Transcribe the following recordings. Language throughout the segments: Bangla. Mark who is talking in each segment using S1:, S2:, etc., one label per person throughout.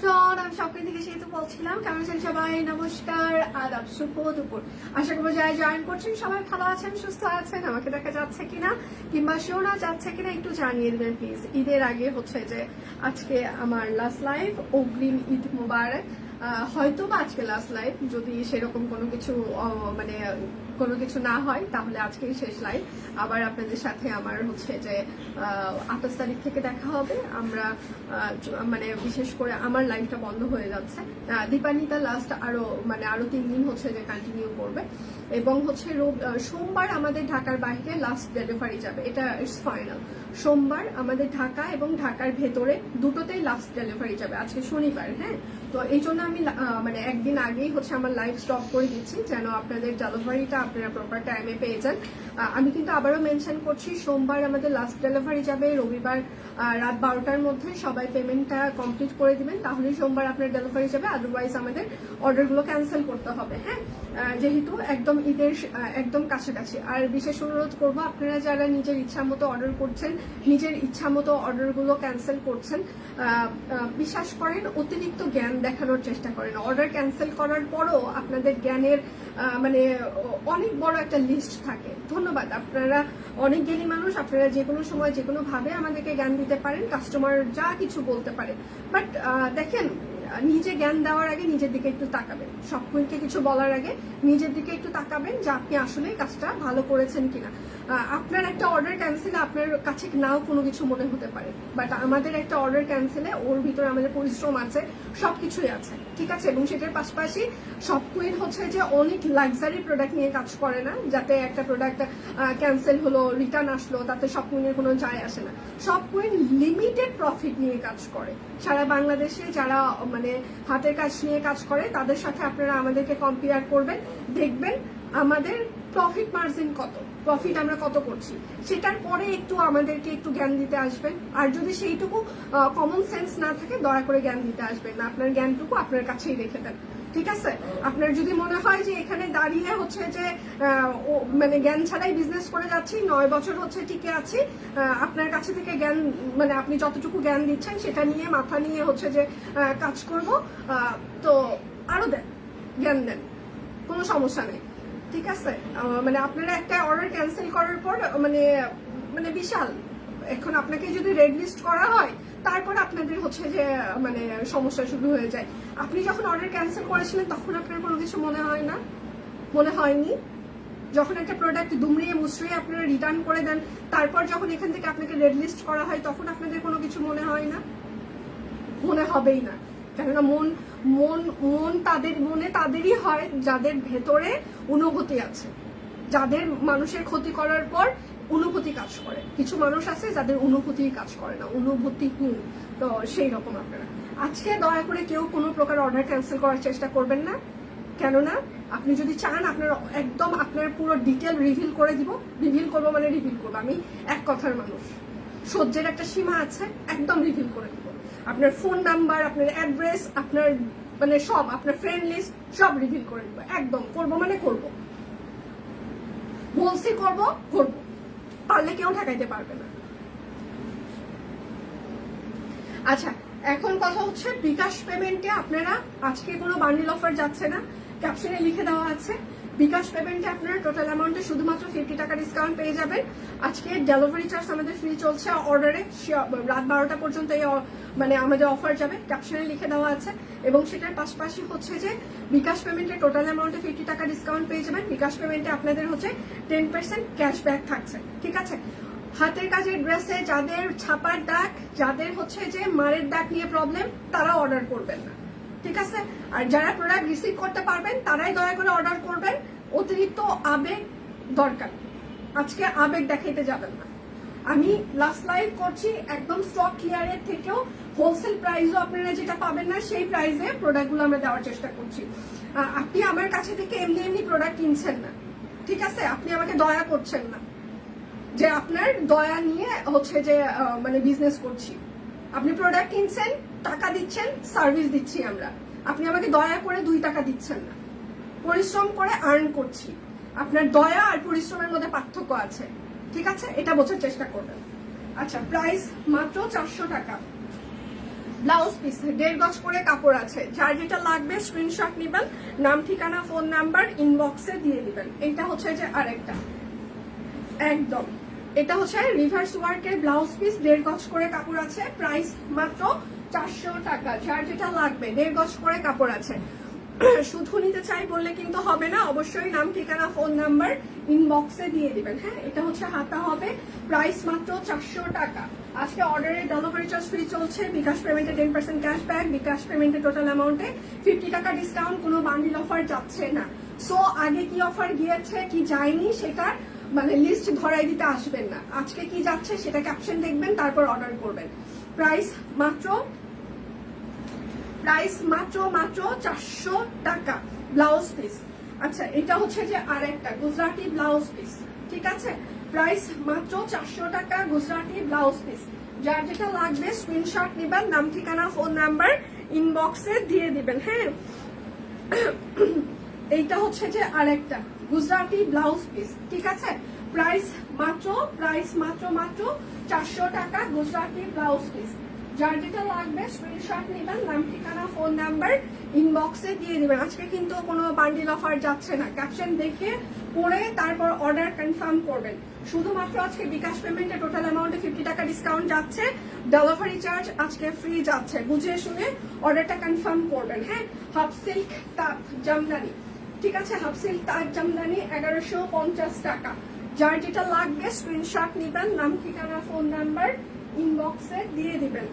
S1: এভরিওয়ান, আমি সকাল থেকে সেতু বলছিলাম। কেমন আছেন সবাই? নমস্কার, আদাব, শুভ দুপুর। আশা করবো যারা জয়েন করছেন সবাই ভালো আছেন, সুস্থ আছেন। আমাকে দেখা যাচ্ছে কিনা কিংবা শোনা যাচ্ছে কিনা একটু জানিয়ে দেবেন প্লিজ। ঈদের আগে হচ্ছে যে আজকে আমার লাস্ট লাইভ, অগ্রিম ঈদ মুবারক। হয়তো বা আজকে লাস্ট লাইভ, যদি সেরকম কোনো কিছু মানে কোনো কিছু না হয় তাহলে আজকেই শেষ লাইভ। আবার আপনাদের সাথে আমার হচ্ছে যে 28 তারিখ থেকে দেখা হবে। আমরা মানে বিশেষ করে আমার লাইফটা বন্ধ হয়ে যাচ্ছে। দীপান্বিতা লাস্ট আরো 3 দিন হচ্ছে যে কন্টিনিউ করবে। এবং হচ্ছে সোমবার আমাদের ঢাকার বাইরে লাস্ট ডেলিভারি যাবে, এটা ইটস ফাইনাল। সোমবার আমাদের ঢাকা এবং ঢাকার ভেতরে দুটোতেই লাস্ট ডেলিভারি যাবে। আজকে শনিবার, হ্যাঁ। তো এই জন্য আমি মানে একদিন আগেই হচ্ছে আমার লাইভ স্টপ করে দিচ্ছি, যেন আপনাদের ডেলিভারিটা আপনারা প্রপার টাইমে পেয়ে যান। আমি কিন্তু আবারও মেনশন করছি, সোমবার আমাদের লাস্ট ডেলিভারি যাবে, রবিবার রাত 12টার মধ্যে সবাই পেমেন্টটা কমপ্লিট করে দিবেন, তাহলেই সোমবার আপনার ডেলিভারি যাবে। আদারওয়াইজ আমাদের অর্ডারগুলো ক্যান্সেল করতে হবে, হ্যাঁ, যেহেতু একদম ঈদের একদম কাছাকাছি। আর বিশেষ অনুরোধ করবো, আপনারা যারা নিজের ইচ্ছা মতো অর্ডার করছেন, নিজের ইচ্ছা মতো অর্ডারগুলো ক্যান্সেল করছেন, বিশ্বাস করেন অতিরিক্ত জ্ঞান দেখানোর চেষ্টা করেন। অর্ডার ক্যান্সেল করার পরও আপনাদের জ্ঞানের মানে অনেক বড় একটা লিস্ট থাকে। ধন্যবাদ, আপনারা অনেক জ্ঞানী মানুষ, আপনারা যে কোনো সময় যে কোনো ভাবে আমাদেরকে জ্ঞান দিতে পারেন, কাস্টমার যা কিছু বলতে পারে। বাট দেখেন, নিজে জ্ঞান দেওয়ার আগে নিজের দিকে একটু তাকাবেন। সবকিছুকে কিছু বলার আগে নিজের দিকে একটু তাকাবেন যে আপনি আসলে কাজটা ভালো করেছেন কিনা। আপনার একটা অর্ডার ক্যান্সেলে আপনার কাছে নাও কোনো কিছু মনে হতে পারে, বাট আমাদের একটা অর্ডার ক্যান্সেলে ওর ভিতরে আমাদের পরিশ্রম আছে, সবকিছুই আছে, ঠিক আছে। এবং সেটার পাশাপাশি সব কুইন হচ্ছে যে অনেক লাক্সারি প্রোডাক্ট নিয়ে কাজ করে না, যাতে একটা প্রোডাক্ট ক্যান্সেল হলো, রিটার্ন আসলো, তাতে সব কুইনের কোনো যায় আসে না। সব কুইন লিমিটেড প্রফিট নিয়ে কাজ করে। সারা বাংলাদেশে যারা মানে হাতের কাজ নিয়ে কাজ করে তাদের সাথে আপনারা আমাদেরকে কম্পেয়ার করবেন, দেখবেন আমাদের প্রফিট মার্জিন কত, প্রফিট আমরা কত করছি, সেটার পরে একটু আমাদেরকে একটু জ্ঞান দিতে আসবেন। আর যদি সেইটুকু কমন সেন্স না থাকে, দয়া করে জ্ঞান দিতে আসবেন না, আপনার জ্ঞানটুকু আপনার কাছেই রেখে দেন, ঠিক আছে। আপনার যদি মনে হয় যে এখানে দাঁড়িয়ে হচ্ছে যে মানে জ্ঞান ছাড়াই বিজনেস করে যাচ্ছি, 9 বছর হচ্ছে টিকে আছি, আপনার কাছে থেকে জ্ঞান মানে আপনি যতটুকু জ্ঞান দিচ্ছেন সেটা নিয়ে মাথা নিয়ে হচ্ছে যে কাজ করব, তো আরো দেন, জ্ঞান দেন, কোনো সমস্যা নেই, ঠিক আছে। মানে আপনারা একটা অর্ডার ক্যান্সেল করার পর মানে মানে বিশাল, এখন আপনাকে যদি রেড লিস্ট করা হয় তারপর আপনাদের হচ্ছে যে মানে সমস্যা শুরু হয়ে যায়। আপনি যখন অর্ডার ক্যান্সেল করেছিলেন তখন আপনার কোনো কিছু মনে হয় না, মনে হয়নি? যখন একটা প্রোডাক্ট দুমড়িয়ে মুচড়িয়ে আপনারা রিটার্ন করে দেন, তারপর যখন এখান থেকে আপনাকে রেড লিস্ট করা হয় তখন আপনাদের কোনো কিছু মনে হয় না? মনে হবেই না, কেননা মন মন মন তাদের মনে তাদেরই হয় যাদের ভেতরে অনুভূতি আছে, যাদের মানুষের ক্ষতি করার পর অনুভূতি কাজ করে। কিছু মানুষ আছে যাদের অনুভূতি কাজ করে না, অনুভূতিহীন। তো সেই রকম আপনারা আজকে দয়া করে কেউ কোনো প্রকার অর্ডার ক্যান্সেল করার চেষ্টা করবেন না, কেননা আপনি যদি চান আপনার একদম আপনার পুরো ডিটেল রিভিল করে দিব। রিভিল করবো মানে রিভিল করবো, আমি এক কথার মানুষ, সহ্যের একটা সীমা আছে, একদম রিভিল করে দিব। আপনার ফোন নাম্বার, আপনার অ্যাড্রেস, আপনার মানে সব, আপনার ফ্রেন্ড লিস্ট সব রিভিল করে দিব। একদম করবো মানে করবো, বলছি করবো, করবো, পারলে কেউ ঠেকাইতে পারবে না। আচ্ছা, এখন কথা হচ্ছে বিকাশ পেমেন্টে আপনারা আজকে কোনো বান্ডিল অফার যাচ্ছে না, ক্যাপশনে লিখে দেওয়া আছে। বিকাশ পেমেন্টে আপনারা টোটাল অ্যামাউন্টে শুধুমাত্র 50 টাকা ডিসকাউন্ট পেয়ে যাবেন। আজকে ডেলিভারি চার্জ আমাদের ফ্রি চলছে অর্ডারে, রাত 12টা পর্যন্ত এই মানে আমাদের অফার যাবে, ক্যাপশনে লিখে দেওয়া আছে। এবং সেটার পাশাপাশি হচ্ছে যে বিকাশ পেমেন্টে টোটাল অ্যামাউন্টে 50 টাকা ডিসকাউন্ট পেয়ে যাবেন। বিকাশ পেমেন্টে আপনাদের হচ্ছে 10% ক্যাশব্যাক থাকছে, ঠিক আছে। হাতের কাজের ড্রেসে যাদের ছাপার দাগ, যাদের হচ্ছে যে মারের দাগ নিয়ে প্রবলেম, তারা অর্ডার করবেন না, ঠিক আছে। আর যারা প্রোডাক্ট রিসিভ করতে পারবেন তারাই দয়া করে অর্ডার করবেন। অতিরিক্ত আবেগ দরকার, আজকে আবেগ দেখাইতে যাবেন না। আমি লাস্ট লাইভ করছি একদম স্টক ক্লিয়ারের থেকেও হোলসেল প্রাইসও আপনারা যেটা পাবেন না সেই প্রাইসে প্রোডাক্টগুলো আমরা দেওয়ার চেষ্টা করছি। আপনি আমার কাছে থেকে এমনি এমনি প্রোডাক্ট কিনছেন না, ঠিক আছে। আপনি আমাকে দয়া করছেন না, যে আপনার দয়া নিয়ে হচ্ছে যে মানে বিজনেস করছি। আপনি প্রোডাক্ট কিনছেন, টাকা দিচ্ছেন, সার্ভিস দিচ্ছি আমরা, আপনি আমাকে দয়া করে 2 টাকা দিচ্ছেন না। পরিশ্রম করে আর্ন করছি, আপনার দয়া আর পরিশ্রমের মধ্যে পার্থক্য আছে, ঠিক আছে, এটা বোঝার চেষ্টা করবেন। আচ্ছা, প্রাইস মাত্র 400 টাকা, ব্লাউজ পিস 1.5 গজ করে কাপড় আছে, যার যেটা লাগবে স্ক্রিনশট নেবেন, নাম ঠিকানা ফোন নাম্বার ইনবক্সে দিয়ে দিবেন। এটা হচ্ছে যে আরেকটা একদম, এটা হচ্ছে রিভার্স ওয়ার্কের ব্লাউজ পিস, 1.5 গজ করে কাপড় আছে, প্রাইস মাত্র 400 টাকা। যার যেটা লাগবে 1.5 গজ করে কাপড় আছে। শুধু নিতে চাই বললে কিন্তু হবে না, অবশ্যই নাম ঠিকানা ফোন নাম্বার ইনবক্সে দিয়ে দিবেন। হ্যাঁ, এটা হচ্ছে হাতা হবে, প্রাইস মাত্র 400 টাকা। আজকে অর্ডারে ডেলিভারি চার্জ ফ্রি চলছে, বিকাশ পেমেন্টে 10% ক্যাশব্যাক, বিকাশ পেমেন্টে টোটাল অ্যামাউন্টে 50 টাকা ডিসকাউন্ট, কোনো বান্ডিল অফার যাচ্ছে না। সো আগে কি অফার গিয়েছে কি যায়নি সেটা মানে লিস্ট ধরাই দিতে আসবেন না, আজকে কি যাচ্ছে সেটা ক্যাপশন দেখবেন, তারপর অর্ডার করবেন। প্রাইস মাত্র 400 টাকা ব্লাউজ পিস। আচ্ছা, এটা হচ্ছে যে আরেকটা গুজরাটি ব্লাউজ পিস, ঠিক আছে, প্রাইস মাত্র 400 টাকা গুজরাটি ব্লাউজ পিস। যার যেটা লাগবে স্ক্রিনশট নেবেন, নাম ঠিকানা ফোন নাম্বার ইনবক্সে দিয়ে দিবেন। হ্যাঁ, এইটা হচ্ছে যে আরেকটা গুজরাটি ব্লাউজ পিস, ঠিক আছে, প্রাইস মাত্র 400 টাকা গুজরাটি ব্লাউজ পিস। যার যেটা লাগবে স্ক্রিনশট নেবেন, নাম ঠিকানা ফোন নাম্বার ইনবক্সে দিয়ে দিবেন। আজকে কিন্তু কোনো বান্ডিল অফার যাচ্ছে না, ক্যাপশন দেখে পড়ে তারপর অর্ডার কনফার্ম করবেন। শুধুমাত্র আজকে বিকাশ পেমেন্টে টোটাল অ্যামাউন্টে 50 টাকা ডিসকাউন্ট যাচ্ছে, ডেলিভারি চার্জ আজকে ফ্রি যাচ্ছে, বুঝে শুনে অর্ডারটা কনফার্ম করবেন। হ্যাঁ, হাফ সিল্ক তাঁত জামদানি, ঠিক আছে, হাফ সিল্ক তাঁত জামদানি 1150 টাকা। যার যেটা লাগবে স্ক্রিনশট নেবেন, নাম ঠিকানা ফোন নাম্বার ইনবক্সে দিয়ে দিবেন।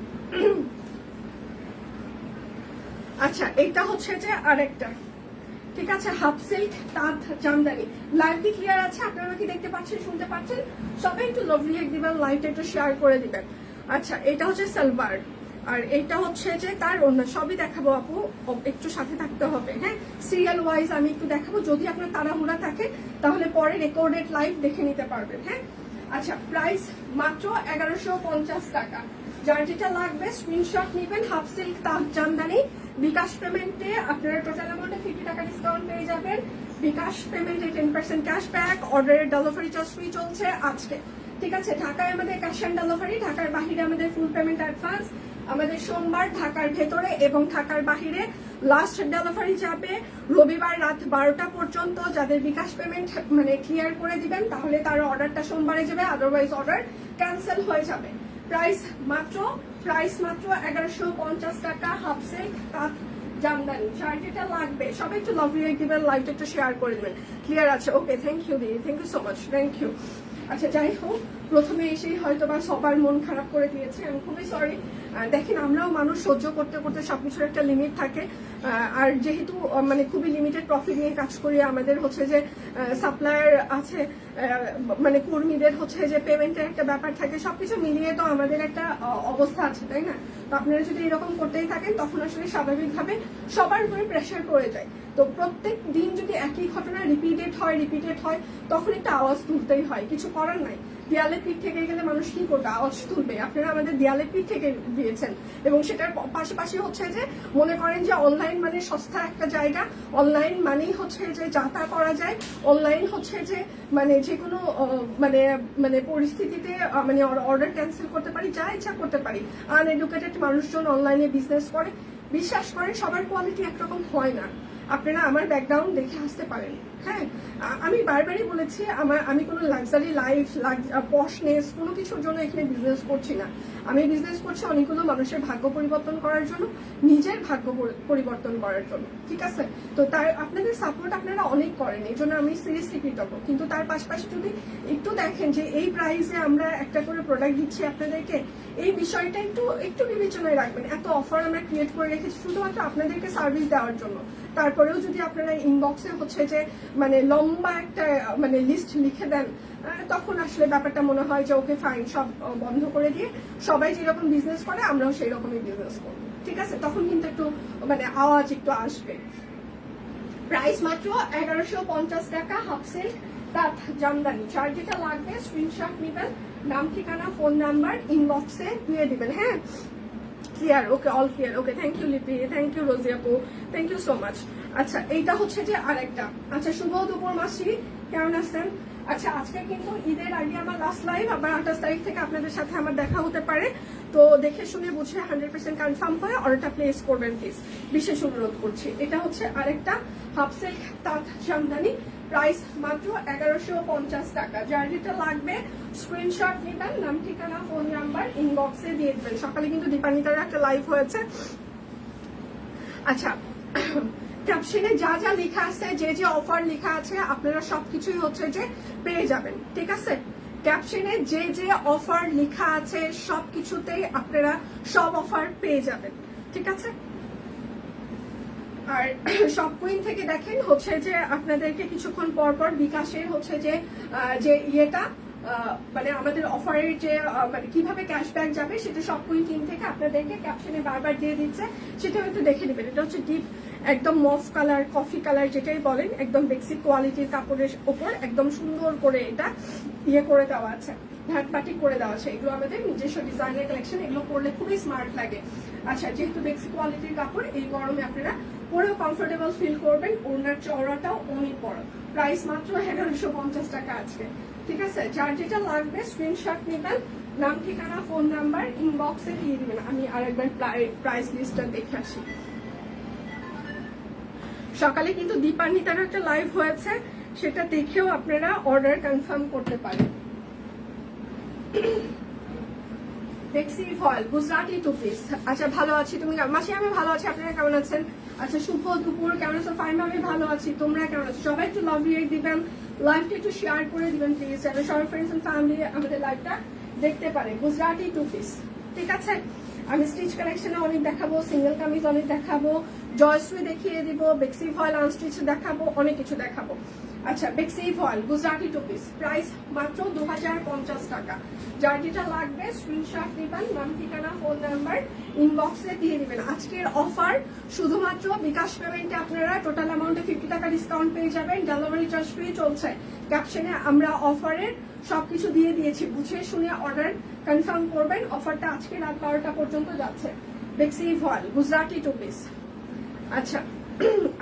S1: আচ্ছা, এটা হচ্ছে যে আরেকটা, ঠিক আছে, হাফ সিল্ক তাঁত জামদানি। লাইভ কি ক্লিয়ার আছে? আপনারা কি দেখতে পাচ্ছেন, শুনতে পাচ্ছেন? সবাই একটু লাভ রিয়েক্ট দিবেন, লাইভটা একটু শেয়ার করে দিবেন। আচ্ছা, এটা হচ্ছে সালোয়ার, আর এটা হচ্ছে যে তার অন্য সবই দেখাবো আপু, একটু সাথে থাকতে হবে। হ্যাঁ, সিরিয়াল ওয়াইজ আমি একটু দেখাবো, যদি আপনার তাড়াহুড়া থাকে তাহলে পরে রেকর্ডেড লাইভ দেখে নিতে পারবেন। হ্যাঁ, আচ্ছা, প্রাইস মাত্র 1150 টাকা। যার যেটা লাগবে স্ক্রিনশট নেবেন, হাফ সিল্ক তাঁত জামদানি। বিকাশ পেমেন্টে আপনারা টোটাল অ্যামাউন্টে 50 টাকা ডিসকাউন্ট পেয়ে যাবেন, বিকাশ পেমেন্টে 10% ক্যাশব্যাক, অর্ডারের ডেলিভারি চার্জ ফ্রি চলছে আজকে, ঠিক আছে। ঢাকায় আমাদের ক্যাশ অন ডেলিভারি, ঢাকার বাহিরে আমাদের ফুল পেমেন্ট অ্যাডভান্স। আমাদের সোমবার ঢাকার ভেতরে এবং ঢাকার বাহিরে লাস্ট ডেলিভারি যাবে রবিবার রাত 12টা পর্যন্ত। যাদের বিকাশ পেমেন্ট মানে ক্লিয়ার করে দিবেন তাহলে তার অর্ডারটা সোমবারে যাবে, আদারওয়াইজ অর্ডার ক্যান্সেল হয়ে যাবে। প্রাইস মাত্র 1150 টাকা, হাফ সিল্ক তাঁত জামদানি। যার যেটা লাগবে সবাই একটু লাভ রিয়েক্ট দিবেন, লাইভটা একটু শেয়ার করে দিবেন। ক্লিয়ার আছে? ওকে, থ্যাংক ইউ দিদি, thank you so much, thank you. আচ্ছা, যাই হোক, প্রথমে এসেই হয়তো বা সবার মন খারাপ করে দিয়েছে, আমি খুবই সরি। দেখেন, আমরাও মানুষ, সহ্য করতে করতে সবকিছুর একটা লিমিট থাকে। আর যেহেতু মানে খুবই লিমিটেড প্রফিট নিয়ে কাজ করি, আমাদের হচ্ছে যে সাপ্লায়ার আছে, মানে কর্মীদের হচ্ছে যে পেমেন্টের একটা ব্যাপার থাকে, সবকিছু মিলিয়ে তো আমাদের একটা অবস্থা আছে, তাই না? তো আপনারা যদি এরকম করতেই থাকেন তখন আসলে স্বাভাবিকভাবে সবার উপরে প্রেশার পড়ে যায়। তো প্রত্যেক দিন যদি একই ঘটনা রিপিটেড হয় তখন একটা আওয়াজ তুলতেই হয়, কিছু করার নাই। দেয়ালে পিঠ থেকে গেলে মানুষ কি করবে, আওয়াজ তুলবে। আপনারা আমাদের দেয়ালে পিঠ থেকে দিয়েছেন, এবং সেটার পাশাপাশি হচ্ছে যে মনে করেন যে অনলাইন মানে সস্তা একটা জায়গা, অনলাইন মানেই হচ্ছে যে যাতা করা যায়, অনলাইন হচ্ছে যে মানে যে কোনো মানে পরিস্থিতিতে মানে অর্ডার ক্যান্সেল করতে পারি, যা ইচ্ছা করতে পারি। আনএডুকেটেড মানুষজন অনলাইনে বিজনেস করে, বিশ্বাস করেন সবার কোয়ালিটি একরকম হয় না। আপনারা আমার ব্যাকগ্রাউন্ড দেখে আসতে পারেন। হ্যাঁ, আমি বারবারই বলেছি, আমি কোনো লাক্সারি লাইফ, পশনেস কোনো কিছুর জন্য এখানে বিজনেস করছি না। আমি বিজনেস করছি অনেকগুলো মানুষের ভাগ্য পরিবর্তন করার জন্য, নিজের ভাগ্য পরিবর্তন করার জন্য, ঠিক আছে। তো তার আপনাদের সাপোর্ট আপনারা অনেক করেন, এই জন্য আমি সিরিয়াসলি কৃতজ্ঞ। কিন্তু তার পাশাপাশি যদি একটু দেখেন যে এই প্রাইসে আমরা একটা করে প্রোডাক্ট দিচ্ছি আপনাদেরকে, এই বিষয়টা একটু বিবেচনায় রাখবেন। এত অফার আমরা ক্রিয়েট করে রেখেছি শুধুমাত্র আপনাদেরকে সার্ভিস দেওয়ার জন্য। তারপরেও যদি আপনারা ইনবক্সে হচ্ছে যে মানে লম্বা একটা মানে লিস্ট লিখে দেন, তখন আসলে ব্যাপারটা মনে হয় যে ওকে ফাইন, সব বন্ধ করে দিয়ে সবাই যেরকম বিজনেস করে আমরাও সেই রকমই বিজনেস করবো, ঠিক আছে। তখন কিন্তু একটু মানে আওয়াজ একটু আসবে। প্রাইস মাত্র 1150 টাকা, হাফ সিল্ক তাঁত জামদানি। যার যেটা লাগবে স্ক্রিনশট নেবেন, নাম ঠিকানা ফোন নাম্বার ইনবক্সে দিয়ে দিবেন। হ্যাঁ, clear? Okay, all clear. Okay, thank you Lipi, thank you Rozy আপু, থ্যাংক ইউ সো মাচ। আচ্ছা এইটা হচ্ছে যে আরেকটা। আচ্ছা শুভ দুপুর মাসি, কেমন আছেন? আচ্ছা আজকে কিন্তু ঈদের আগে আমার লাস্ট লাইভ, আবার 28 তারিখ থেকে আপনাদের সাথে আমার দেখা হতে পারে। তো দেখে শুনে বুঝে 100% কনফার্ম হয়ে অর্ডারটা প্লেস করবেন প্লিজ, বিশেষ অনুরোধ করছি। এটা হচ্ছে আরেকটা হাফ সিল্ক তাঁত জামদানি, প্রাইস মাত্র 1150 টাকা। যার যেটা লাগবে স্ক্রিনশট নেবেন, নাম ঠিকানা ফোন নাম্বার ইনবক্সে দিয়ে দেবেন। সকালে কিন্তু দীপান্বিতার একটা লাইভ হয়েছে। আচ্ছা ক্যাপশনে যা যা লেখা আছে, যে যে অফার লেখা আছে, আপনারা সবকিছুই হচ্ছে যে পেয়ে যাবেন, ঠিক আছে? ক্যাপশনে যে যে অফার লেখা আছে সবকিছুতেই আপনারা সব অফার পেয়ে যাবেন, ঠিক আছে? আর সব কুইন থেকে দেখেন হচ্ছে যে আপনাদেরকে কিছুক্ষণ পর পর বিকাশের হচ্ছে যে ইয়েটা মানে আমাদের অফারের যে মানে কিভাবে ক্যাশব্যাক যাবে সেটা সব কুইন টিম থেকে আপনাদেরকে ক্যাপশনে বারবার দিয়ে দিচ্ছে, সেটাও একটু দেখে নেবেন। এটা হচ্ছে ডিপ একদম মফ কালার, কফি কালার যেটাই বলেন, একদম বেসিক কোয়ালিটির কাপড়ের ওপর একদম সুন্দর করে এটা ইয়ে করে দেওয়া আছে, ভাটবাটি করে দেওয়া আছে। এগুলো আমাদের নিজস্ব ডিজাইনের কালেকশন, এগুলো পরলে খুবই স্মার্ট লাগে। আচ্ছা যেহেতু বেসিক কোয়ালিটির কাপড়, এই গরমে আপনারা পরেও কমফোর্টেবল ফিল করবেন। ওনার চওড়াটাও অনেক বড়, প্রাইস মাত্র 1150 টাকা আজকে, ঠিক আছে? যার যেটা লাগবে স্ক্রিনশট নেবেন, নাম ঠিকানা ফোন নাম্বার ইনবক্সে দিয়ে দিবেন। আমি আরেকবার প্রাইস লিস্টটা দেখে আসি। সকালে কিন্তু দীপান্বিতারও একটা লাইভ হয়েছে, সেটা দেখেও আপনারা অর্ডার কনফার্ম করতে পারেন। বেক্সি ফয়েল গুজরাটি টু পিস। আচ্ছা ভালো আছি, তুমি মাসি? আমি ভালো আছি, আপনারা কেমন আছেন? আচ্ছা শুভ দুপুর, কেমন আছো? ফাইন, আমি ভালো আছি, তোমরা কেমন আছো? সবাই একটু লাভ রিয়েক্ট দিবেন, লাইভটা একটু শেয়ার করে দিবেন প্লিজ, যেন সবার ফ্রেন্ডস এন্ড ফ্যামিলি আমাদের লাইভটা দেখতে পারে। গুজরাটি টু পিস, ঠিক আছে? আমি স্টিচ কালেকশনে অনেক দেখাবো, সিঙ্গেল কামিজ অনেক দেখাবো, জয়শ্রী দেখিয়ে দিব, বেক্সি ফয়েল আনস্টিচ দেখাবো, অনেক কিছু দেখাবো। আচ্ছা বেক্সি foil Gujarati two piece, price মাত্র 2050 টাকা। যার যেটা লাগবে স্ক্রিনশট নেবেন, নাম ঠিকানা ফোন নাম্বার ইনবক্সে দিয়ে দিবেন। আজকের অফার শুধুমাত্র বিকাশ পেমেন্টে আপনারা টোটাল অ্যামাউন্টে 50 টাকা ডিসকাউন্ট পেয়ে যাবেন, ডেলিভারি চার্জ ফ্রি চলছে। ক্যাপশনে আমরা অফারের সবকিছু দিয়ে দিয়েছি, বুঝে শুনে অর্ডার কনফার্ম করবেন। অফারটা আজকে রাত 12টা পর্যন্ত যাচ্ছে। বেক্সি ফয়েল গুজরাটি টু পিস। আচ্ছা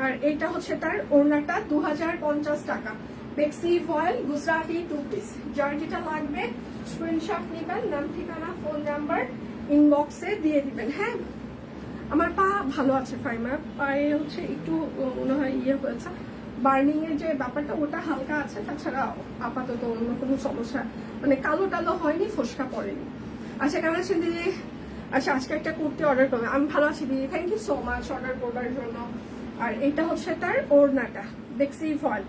S1: আর এইটা হচ্ছে তার ওড়নাটা 2050 টাকা। বেক্সি ফয়েল গুজরাটি টু পিস, যার যেটা লাগবে স্ক্রিনশট নেবেন, নাম ঠিকানা ফোন নাম্বার ইনবক্সে দিয়ে দিবেন। হ্যাঁ আমার পা ভালো আছে, ফাইমা পায়ে হচ্ছে একটু মনে হয় ইয়ে হয়েছে, বার্নিং এর যে ব্যাপারটা ওটা হালকা আছে, তাছাড়া আপাতত অন্য কোনো সমস্যা মানে কালো টালো হয়নি, ফোসকা পড়েনি। আচ্ছা কেমন আছেন দিদি? আচ্ছা আজকে একটা কুর্তি অর্ডার করবে, আমি ভালো আছি দিদি, thank you so much order করবার জন্য। আর এটা হচ্ছে তার ওড়নাটা, বেক্সি ফয়েল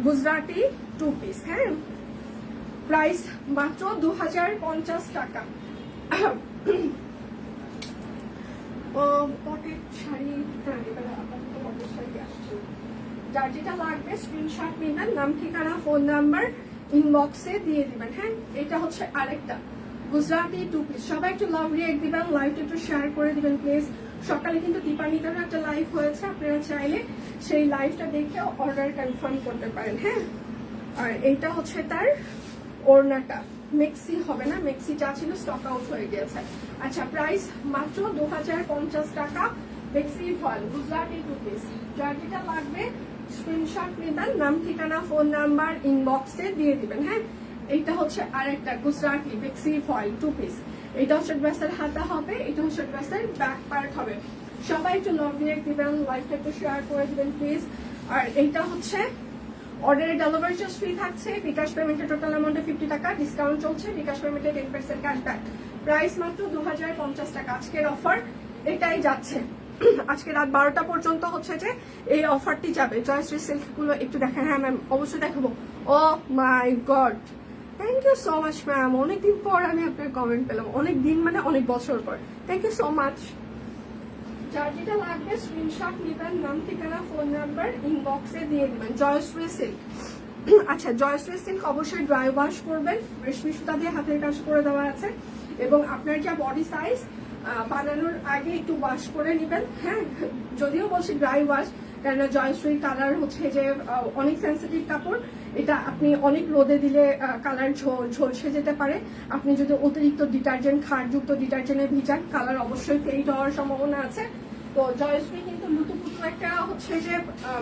S1: গুজরাটি টু পিস। হ্যাঁ প্রাইস মাত্র 2050 টাকা। পটের শাড়ি, আপাতত পটের শাড়ি আসছে। যার যেটা লাগবে স্ক্রিনশট নেবেন, নাম ঠিকানা ফোন নাম্বার ইনবক্সে দিয়ে দিবেন। হ্যাঁ এটা হচ্ছে আরেকটা গুজরাটি টু পিস। সবাই একটু লাভ রিয়েক্ট দিবেন, লাইভটা একটু শেয়ার করে দিবেন প্লিজ। সকালে কিন্তু দীপান্বিতারও একটা লাইভ হয়েছে, আপনারা চাইলে সেই লাইভটা দেখে অর্ডার কনফার্ম করতে পারেন। হ্যাঁ আর এইটা হচ্ছে তার ওড়নাটা, মেক্সি হবে না, মেক্সি যা ছিল স্টক আউট হয়ে গেছে। আচ্ছা প্রাইস মাত্র 2050 টাকা। বেক্সি ফয়েল গুজরাটি টু পিস, যার যেটা লাগবে স্ক্রিনশট নেবেন, নাম ঠিকানা ফোন নাম্বার ইনবক্সে দিয়ে দিবেন। হ্যাঁ এইটা হচ্ছে আরেকটা গুজরাটি বেক্সি ফয়েল টু পিস। এটা হচ্ছে ড্রেসের হাতা হবে, এটা হচ্ছে ড্রেসের ব্যাক পার্ট হবে। সবাই একটু লাভ রিয়েক্ট দিবেন, লাইভটা একটু শেয়ার করে দিবেন প্লিজ। আর এইটা হচ্ছে অর্ডারের ডেলিভারি চার্জ ফ্রি থাকছে, বিকাশ পেমেন্টের টোটাল অ্যামাউন্টে 50 টাকা ডিসকাউন্ট চলছে, বিকাশ পেমেন্টে 10% ক্যাশব্যাক, প্রাইস মাত্র 2050 টাকা। আজকের অফার এটাই যাচ্ছে, আজকে রাত 12টা পর্যন্ত হচ্ছে যে এই অফারটি যাবে। জয়শ্রী সিল্ক গুলো একটু দেখেন। হ্যাঁ ম্যাম অবশ্যই দেখাবো। Oh my god, thank you so much ma'am, অনেকদিন পর আমি আপনার কমেন্ট পেলাম, অনেক দিন মানে অনেক বছর পর, থ্যাংক ইউ সো মাচ। যার যেটা লাগবে স্ক্রিনশট নেবেন, নাম ঠিকানা ফোন নাম্বার ইনবক্সে দিয়ে দিবেন। জয়শ্রী সিল্ক, আচ্ছা জয়শ্রী সিল্ক অবশ্যই ড্রাই ওয়াশ করবেন, রেশমি সুতা দিয়ে হাতের কাজ করে দেওয়া আছে, এবং আপনার যা বডি সাইজ বানানোর আগে একটু ওয়াশ করে নেবেন। হ্যাঁ যদিও বলছি ড্রাই ওয়াশ, কেননা জয়শ্রীর কালার হচ্ছে যে অনেক সেন্সিটিভ কাপড়, এটা আপনি অনেক রোদে দিলে কালার ঝলসে যেতে পারে। আপনি যদি অতিরিক্ত ডিটারজেন্ট, ক্ষারযুক্ত ডিটারজেন্টে ভিজান, কালার অবশ্যই ফেড হওয়ার সম্ভাবনা আছে। তো জয়শ্রী কিন্তু লুতুপুতু একটা হচ্ছে যে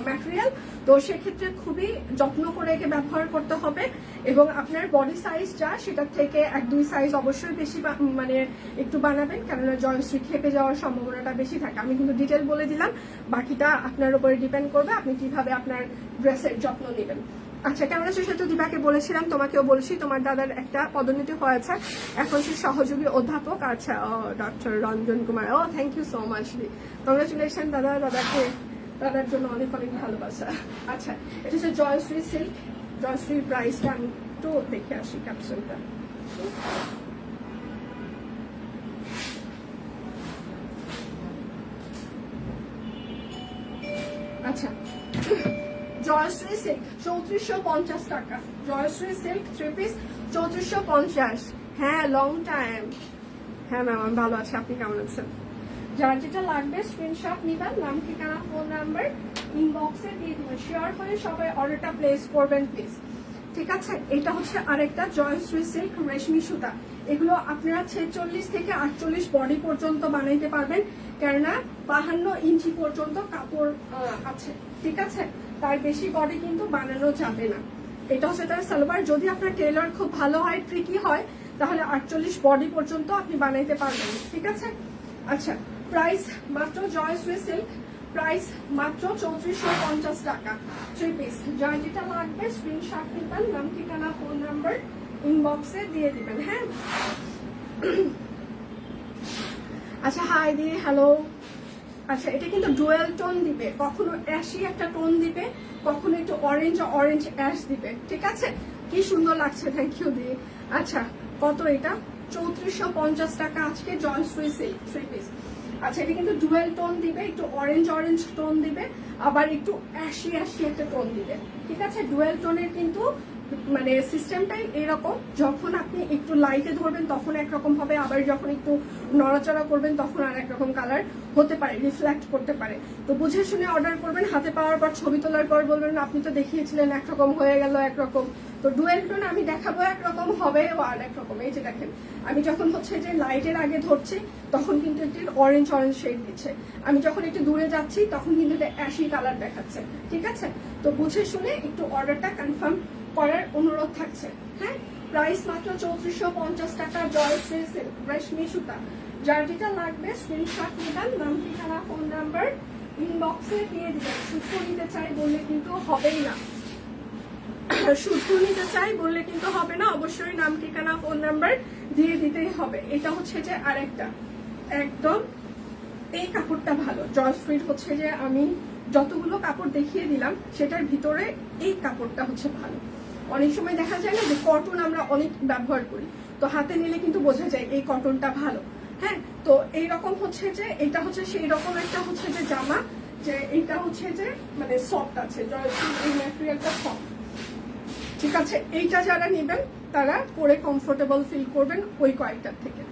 S1: ম্যাটেরিয়াল, তো সেক্ষেত্রে খুবই যত্ন করে একে ব্যবহার করতে হবে এবং আপনার বডি সাইজ যা সেটার থেকে 1-2 সাইজ অবশ্যই বেশি মানে একটু বানাবেন, কেননা জয়েন্টসটি খেপে যাওয়ার সম্ভাবনাটা বেশি থাকে। আমি কিন্তু ডিটেল বলে দিলাম, বাকিটা আপনার উপরে ডিপেন্ড করবে আপনি কিভাবে আপনার ড্রেসের যত্ন নেবেন। আচ্ছা, কেমন আছো? সেটা দিবাকে বলেছিলাম, তোমাকেও বলছি, তোমার দাদার একটা পদোন্নতি হয়েছে, এখন সে সহযোগী অধ্যাপক। আচ্ছা, ডক্টর রঞ্জন কুমার, ও thank you so much, congratulation দাদা, দাদার জন্য অনেক অনেক ভালোবাসা। আচ্ছা, এটা হচ্ছে জয়শ্রী সিল্ক, জয়শ্রীর প্রাইসটা আমি একটু দেখে আসি ক্যাপশনটা। আচ্ছা, জয়শ্রী সিল্ক 3450 টাকা, জয়শ্রী সিল্ক 3 পিস 3450। হ্যাঁ, লং টাইম। হ্যাঁ ম্যাম, আমি ভালো আছি, আপনি কেমন আছেন? যার যেটা লাগবে স্ক্রিনশট নিবেন, নাম, ঠিকানা, ফোন নাম্বার ইনবক্সে দিয়ে দিবেন। শেয়ার হয়ে সবাই অর্ডারটা প্লেস করবেন প্লিজ, ঠিক আছে? এটা হচ্ছে আরেকটা জয়শ্রী সিল্ক রেশমি সুতা। এগুলো আপনারা 46 থেকে 48 বডি পর্যন্ত বানাইতে পারবেন, কেননা 52 ইঞ্চি পর্যন্ত কাপড় আছে, ঠিক আছে? তার বেশি বডি কিন্তু বানানো যাবে না। এটা হচ্ছে তার সালোয়ার। যদি আপনার টেলার খুব ভালো হয়, ট্রিকি হয়, তাহলে 48 বডি পর্যন্ত আপনি বানাইতে পারবেন, ঠিক আছে? আচ্ছা, প্রাইস মাত্র জয়শ্রী সিল্ক, প্রাইস মাত্র 3450 টাকা 3 পিস। যার যেটা লাগবে স্ক্রিনশট নিবেন, নাম, ঠিকানা, ফোন নাম্বার ইনবক্সে দিয়ে দিবেন। হ্যাঁ, আচ্ছা, হাই দি, হ্যালো। আচ্ছা, এটা কিন্তু ডুয়েল টোন দিবে, কখনো অ্যাশি একটা টোন দিবে, কখনো একটু অরেঞ্জ অ্যাশ দিবে, ঠিক আছে? কি সুন্দর লাগছে, থ্যাংক ইউ দি। আচ্ছা, কত এটা? 3450 টাকা আজকে জয়শ্রী সিল্ক 3 পিস। আচ্ছা, এটা কিন্তু ডুয়েল টোন দিবে, একটু অরেঞ্জ টোন দিবে, আবার একটু অ্যাশি একটা টোন দিবে, ঠিক আছে? ডুয়েল টোনের কিন্তু মানে সিস্টেমটাই এরকম, যখন আপনি একটু লাইটে ধরবেন তখন একরকম হবে, আবার যখন একটু নড়াচড়া করবেন তখন আর একরকম কালার হতে পারে, রিফ্লেক্ট করতে পারে। তো বুঝে শুনে অর্ডার করবেন, হাতে পাওয়ার পর ছবি তোলার পর বলবেন আপনি তো দেখিয়েছিলেন একরকম, হয়ে গেল একরকম। তো ডুয়েল টোন আমি দেখাবো একরকম, হবে আর একরকম। এই যে দেখেন, আমি যখন হচ্ছে যে লাইটের আগে ধরছি তখন কিন্তু একটু অরেঞ্জ শেড দিচ্ছে, আমি যখন একটু দূরে যাচ্ছি তখন কিন্তু এটা অ্যাশি কালার দেখাচ্ছে, ঠিক আছে? তো বুঝে শুনে একটু অর্ডারটা কনফার্ম করার অনুরোধ থাকছে। হ্যাঁ, প্রাইস মাত্র 3450 টাকা, জয়শ্রী সিল্ক রেশমি সুতা। যার যেটা লাগবে স্ক্রিনশট নিবেন, নাম, ঠিকানা, ফোন নাম্বার ইনবক্সে দিয়ে দিবেন। শুদ্ধ নিতে চাই বললে কিন্তু হবেই না, শুদ্ধ নিতে চাই বললে কিন্তু হবে না, অবশ্যই নাম, ঠিকানা, ফোন নাম্বার দিয়ে দিতেই হবে। এটা হচ্ছে যে আরেকটা একদম, এই কাপড়টা ভালো, জয়শ্রীর হচ্ছে যে আমি যতগুলো কাপড় দেখিয়ে দিলাম সেটার ভিতরে এই কাপড়টা হচ্ছে ভালো। অনেক সময় দেখা যায় না যে কটন আমরা অনেক ব্যবহার করি, তো হাতে নিলে কিন্তু বোঝা যায় এই কটনটা ভালো। হ্যাঁ, তো এইরকম হচ্ছে যে এটা হচ্ছে সেই রকম একটা হচ্ছে যে জামা, যে এটা হচ্ছে যে মানে সফট আছে, জয়শ্রীর এই ম্যাটেরিয়ালটা সফট, ঠিক আছে? এইটা যারা নেবেন তারা পরে কমফোর্টেবল ফিল করবেন ওই কয়েকটার থেকে।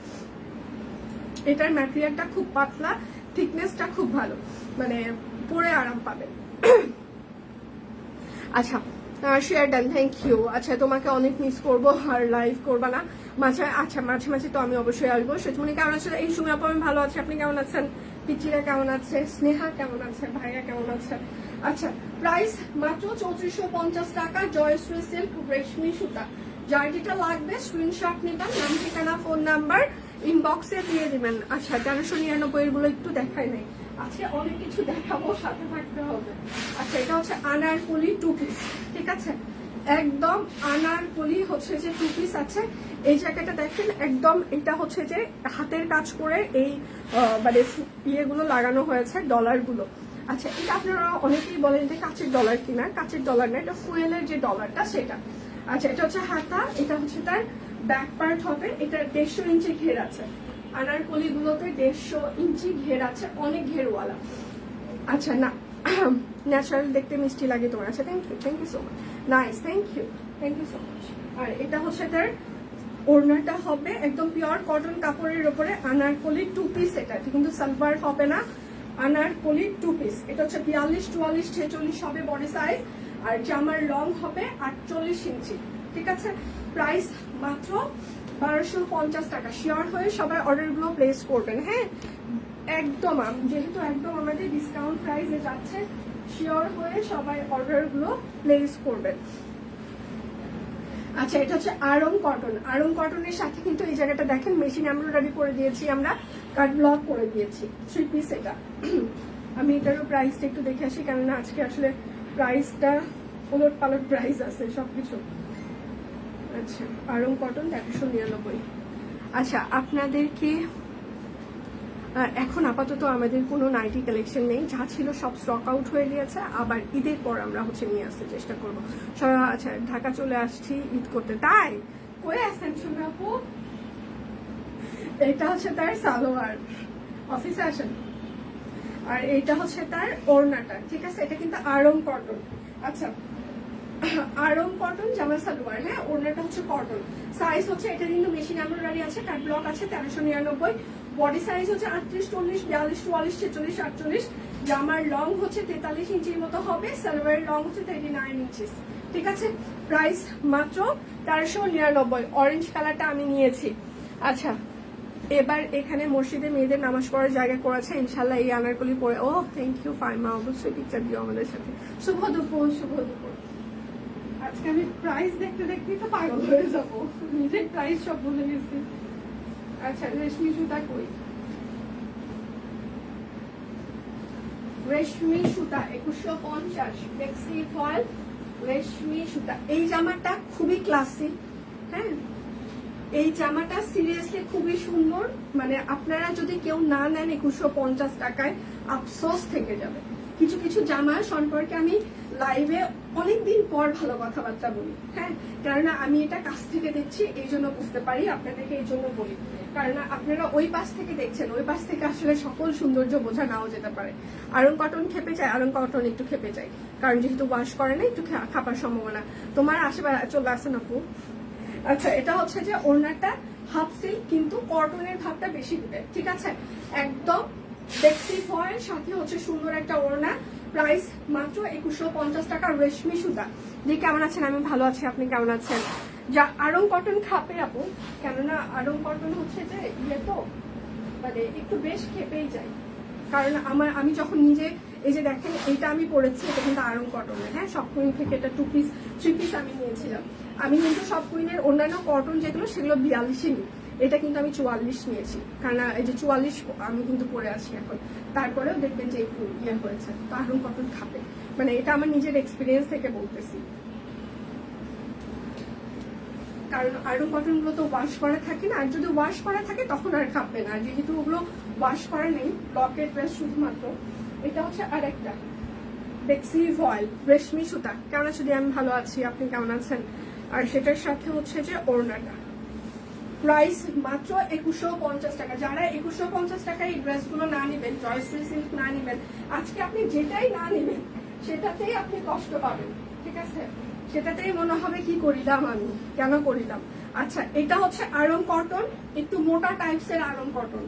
S1: এটার ম্যাটেরিয়ালটা খুব পাতলা, থিকনেসটা খুব ভালো, মানে পরে আরাম পাবেন। আচ্ছা, শেয়ার ডান, থ্যাংক ইউ। আচ্ছা, তোমাকে অনেক মিস করবো, আর লাইভ করবা না মাঝে? আচ্ছা, মাঝে মাঝে তো আমি অবশ্যই আসবো। সেতুমনি কেমন আছে? এই সময় আমি ভালো আছি, আপনি কেমন আছেন? পিচিরা কেমন আছে? স্নেহা কেমন আছে? ভাইয়া কেমন আছে? আচ্ছা, প্রাইস মাত্র 3450 টাকা, জয়শ্রী সিল্ক রেশমি সুতা। যার যেটা লাগবে স্ক্রিনশট নিবেন, নাম, ঠিকানা, ফোন নাম্বার ইনবক্সে দিয়ে দিবেন। আচ্ছা, 1399 গুলো একটু দেখাই নাই, আজকে অনেক কিছু দেখাবো, সাথে থাকতে হবে। আচ্ছা, এটা হচ্ছে আনারকলি 2 পিস, ঠিক আছে? একদম আনারকলি হচ্ছে যে 2 পিস আছে। এই জায়গাটা দেখেন, একদম এটা হচ্ছে যে হাতের কাজ করে এই মানে ইয়েগুলো লাগানো হয়েছে, ডলারগুলো। আচ্ছা, এটা আপনারা অনেকেই বলেন যে কাচের ডলার কিনা, কাচের ডলার না, এটা ফুয়েলের যে ডলারটা সেটা। আচ্ছা, এটা হচ্ছে হাতা, এটা হচ্ছে তার ব্যাক পার্ট হবে, এটা 150 ইঞ্চি ঘের আছে। আনারকলি গুলোতে 150 ইঞ্চি ঘের আছে, অনেক ঘেরওয়ালা। আচ্ছা, না ন্যাচারাল দেখতে মিষ্টি লাগে তোমার। আচ্ছা, thank you so much, nice, thank you so much. আর এটা হচ্ছে তার ওড়নাটা হবে একদম পিওর কটন কাপড়ের উপরে, আনারকলি 2 পিস। এটা কিন্তু সালোয়ার হবে না, আনারকলি 2 পিস। এটা হচ্ছে 42, 44, 46 হবে বডি সাইজ, আর জামার লং হবে 48 ইঞ্চি, ঠিক আছে? প্রাইস মাত্র 1250 টাকা। শিওর হয়ে সবাই অর্ডারগুলো প্লেস করবেন। হ্যাঁ, একদম যেহেতু একদম আমাদের ডিসকাউন্ট প্রাইসে যাচ্ছে, শিওর হয়ে সবাই অর্ডারগুলো প্লেস করবেন। আচ্ছা, এটা হচ্ছে আড়ং কটন। আড়ং কটনের সাথে কিন্তু এই জায়গাটা দেখেন মেশিন এমব্রয়ডারি করে দিয়েছি আমরা, কাট ব্লক করে দিয়েছি, 3 পিস এটা। আমি এটারও প্রাইসটা একটু দেখে আসি, কেননা আজকে আসলে প্রাইসটা ওলট পালট প্রাইস আছে সবকিছু। আচ্ছা, আড়ং কটন 1399। আচ্ছা, আপনাদেরকে এখন আপাতত আমাদের কোনো নাইটি কালেকশন নেই, যা ছিল সব স্টক আউট হয়ে গিয়েছে। আবার ঈদের পর আমরা নিয়ে আসতে চেষ্টা করবো সবাই। আচ্ছা, ঢাকা চলে আসছি ঈদ করতে, তাই কই আসেন শুনে আপু? এটা হচ্ছে তার সালোয়ার, অফিসে আসেন। আর এটা হচ্ছে তার ওড়নাটা, ঠিক আছে? এটা কিন্তু আড়ং কটন। আচ্ছা, আড়ং কটন জামা সালোয়ার, হ্যাঁ, ওড়নাটা হচ্ছে কটন। সাইজ হচ্ছে এটা কিন্তু মেশিন এমব্রয়ডারি আছে, কাট ব্লক আছে 1399। বডি সাইজ হচ্ছে 38, 40, 42, 44, 46, 48। জামার লং হচ্ছে 43 ইঞ্চির মতো হবে, সালোয়ারের লং হচ্ছে 39 ইঞ্চিস, ঠিক আছে? প্রাইস মাত্র 1399। অরেঞ্জ কালারটা আমি নিয়েছি। আচ্ছা, এবার এখানে মসজিদে মেয়েদের নামাজ পড়ার জায়গা করেছে, ইনশাল্লাহ এই আনারকলি পরে। ও থ্যাংক ইউ ফাইমা, অবশ্যই পিকচার দিও আমাদের সাথে। শুভ দুপুর, শুভ দুপুর। আজকে আমি প্রাইস দেখতে দেখতেই তো পাগল হয়ে যাবো, নিজের প্রাইস সব ভুলে গেছি। আচ্ছা, রেশমি সুতা কই? রেশমি সুতা 2150, ফ্লেক্সি ফয়েল রেশমি সুতা। এই জামাটা খুবই ক্লাসিক, হ্যাঁ, এই জামাটা সিরিয়াসলি খুবই সুন্দর। মানে আপনারা যদি কেউ না নেন 2150 টাকায়, আফসোস থেকে যাবে। কিছু কিছু জামা সম্পর্কে আমি লাইভে অনেকদিন পর ভালো কথাবার্তা বলি, হ্যাঁ, কেননা আমি এটা কাছ থেকে দেখছি, এই জন্য বুঝতে পারি, আপনাদেরকে এই জন্য বলি। কারণ আপনারা ওই পাশ থেকে দেখছেন, ওই পাশ থেকে আসলে সকল সৌন্দর্য বোঝা নাও যেতে পারে। আড়ং কটন খেপে যায়, আড়ং কটন একটু খেপে যায়, কারণ যেহেতু ওয়াশ করে না, একটু খাপার সম্ভাবনা। তোমার আশেপাশে চলে আসেন আপু। আচ্ছা, এটা হচ্ছে যে ওড়নাটা হাফ সিল্ক, কিন্তু কটনের ভাবটা বেশি দিবে, ঠিক আছে? একদম ফ্লেক্সি ফয়েল, সাথে হচ্ছে সুন্দর একটা ওড়না। প্রাইস মাত্র 2150 টাকা, রেশমি সুতা। যে কেমন আছেন? আমি ভালো আছি, আপনি কেমন আছেন? যা আড়ং কটন খাপে আপু, কেননা আড়ং কটন হচ্ছে যে ইয়ে তো মানে একটু বেশ খেপেই যায়। কারণ আমি যখন নিজে এই যে দেখেন এইটা আমি পরেছি, এটা কিন্তু আড়ং কটনের, হ্যাঁ, সব কুইন থেকে এটা 2 পিস 3 পিস আমি নিয়েছিলাম। আমি কিন্তু সব কুইনের অন্যান্য কটন যেগুলো সেগুলো 42 নিই, এটা কিন্তু আমি 44 নিয়েছি, কারণ এই যে 44 আমি কিন্তু পরে আছি এখন। তারপরেও দেখবেন যে একটু ইয়ে হয়েছে, তো আড়ং কটন খাপে, মানে এটা আমার নিজের এক্সপিরিয়েন্স থেকে বলতেছি। কারণ আড়ং কটন গুলো তো ওয়াশ করা থাকে না, আর যদি ওয়াশ করা থাকে তখন আর খাপবে না, যেহেতু ওগুলো ওয়াশ করা নেই, ব্লকের ড্রেস শুধুমাত্র। এটা হচ্ছে আরেকটা ফ্লেক্সি ফয়েল রেশমি সুতা। কেমন আছো? আমি ভালো আছি, আপনি কেমন আছেন? আর সেটার সাথে হচ্ছে যে ওড়নাটা। প্রাইস মাত্র 2150 টাকা। যারা 2150 টাকায় এই ড্রেসগুলো না নেবেন, জয়শ্রী সিল্ক না নেবেন, আজকে আপনি যেটাই না নেবেন সেটাতেই আপনি কষ্ট পাবেন, ঠিক আছে? সেটাতেই মনে হবে কি করিলাম আমি, কেন করিলাম। আচ্ছা, এটা হচ্ছে আড়ং কটন, একটু মোটা টাইপসের আড়ং কটন,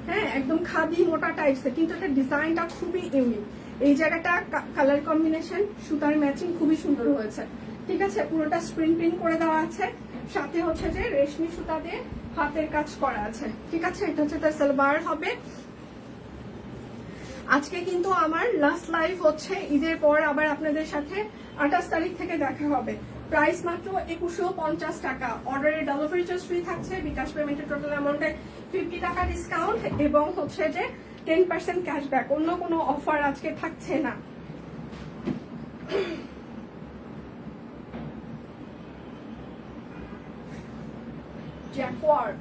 S1: হ্যাঁ, একদম খাদি মোটা টাইপসের, কিন্তু এটা ডিজাইনটা খুবই ইউনিক। এই জায়গাটা কালার কম্বিনেশন, সুতার ম্যাচিং খুবই সুন্দর হয়েছে, ঠিক আছে? পুরোটা স্প্রিং প্রিন্ট করে দেওয়া আছে, সাথে হচ্ছে যে রেশমি সুতা দিয়ে হাতের কাজ করা আছে, ঠিক আছে? এটা হচ্ছে তার সালোয়ার হবে। আজকে কিন্তু আমার লাস্ট লাইভ হচ্ছে, ঈদের পর আবার আপনাদের সাথে 28 তারিখ থেকে দেখা হবে। প্রাইস মাত্র 2150 টাকা। অর্ডারের ডেলিভারি চার্জ ফ্রি থাকছে, বিকাশ পেমেন্টের টোটাল অ্যামাউন্টে 50 টাকা ডিসকাউন্ট, এবং হচ্ছে যে 10% ক্যাশব্যাক। অন্য কোনো অফার আজকে থাকছে না। জ্যাকওয়ার্ড,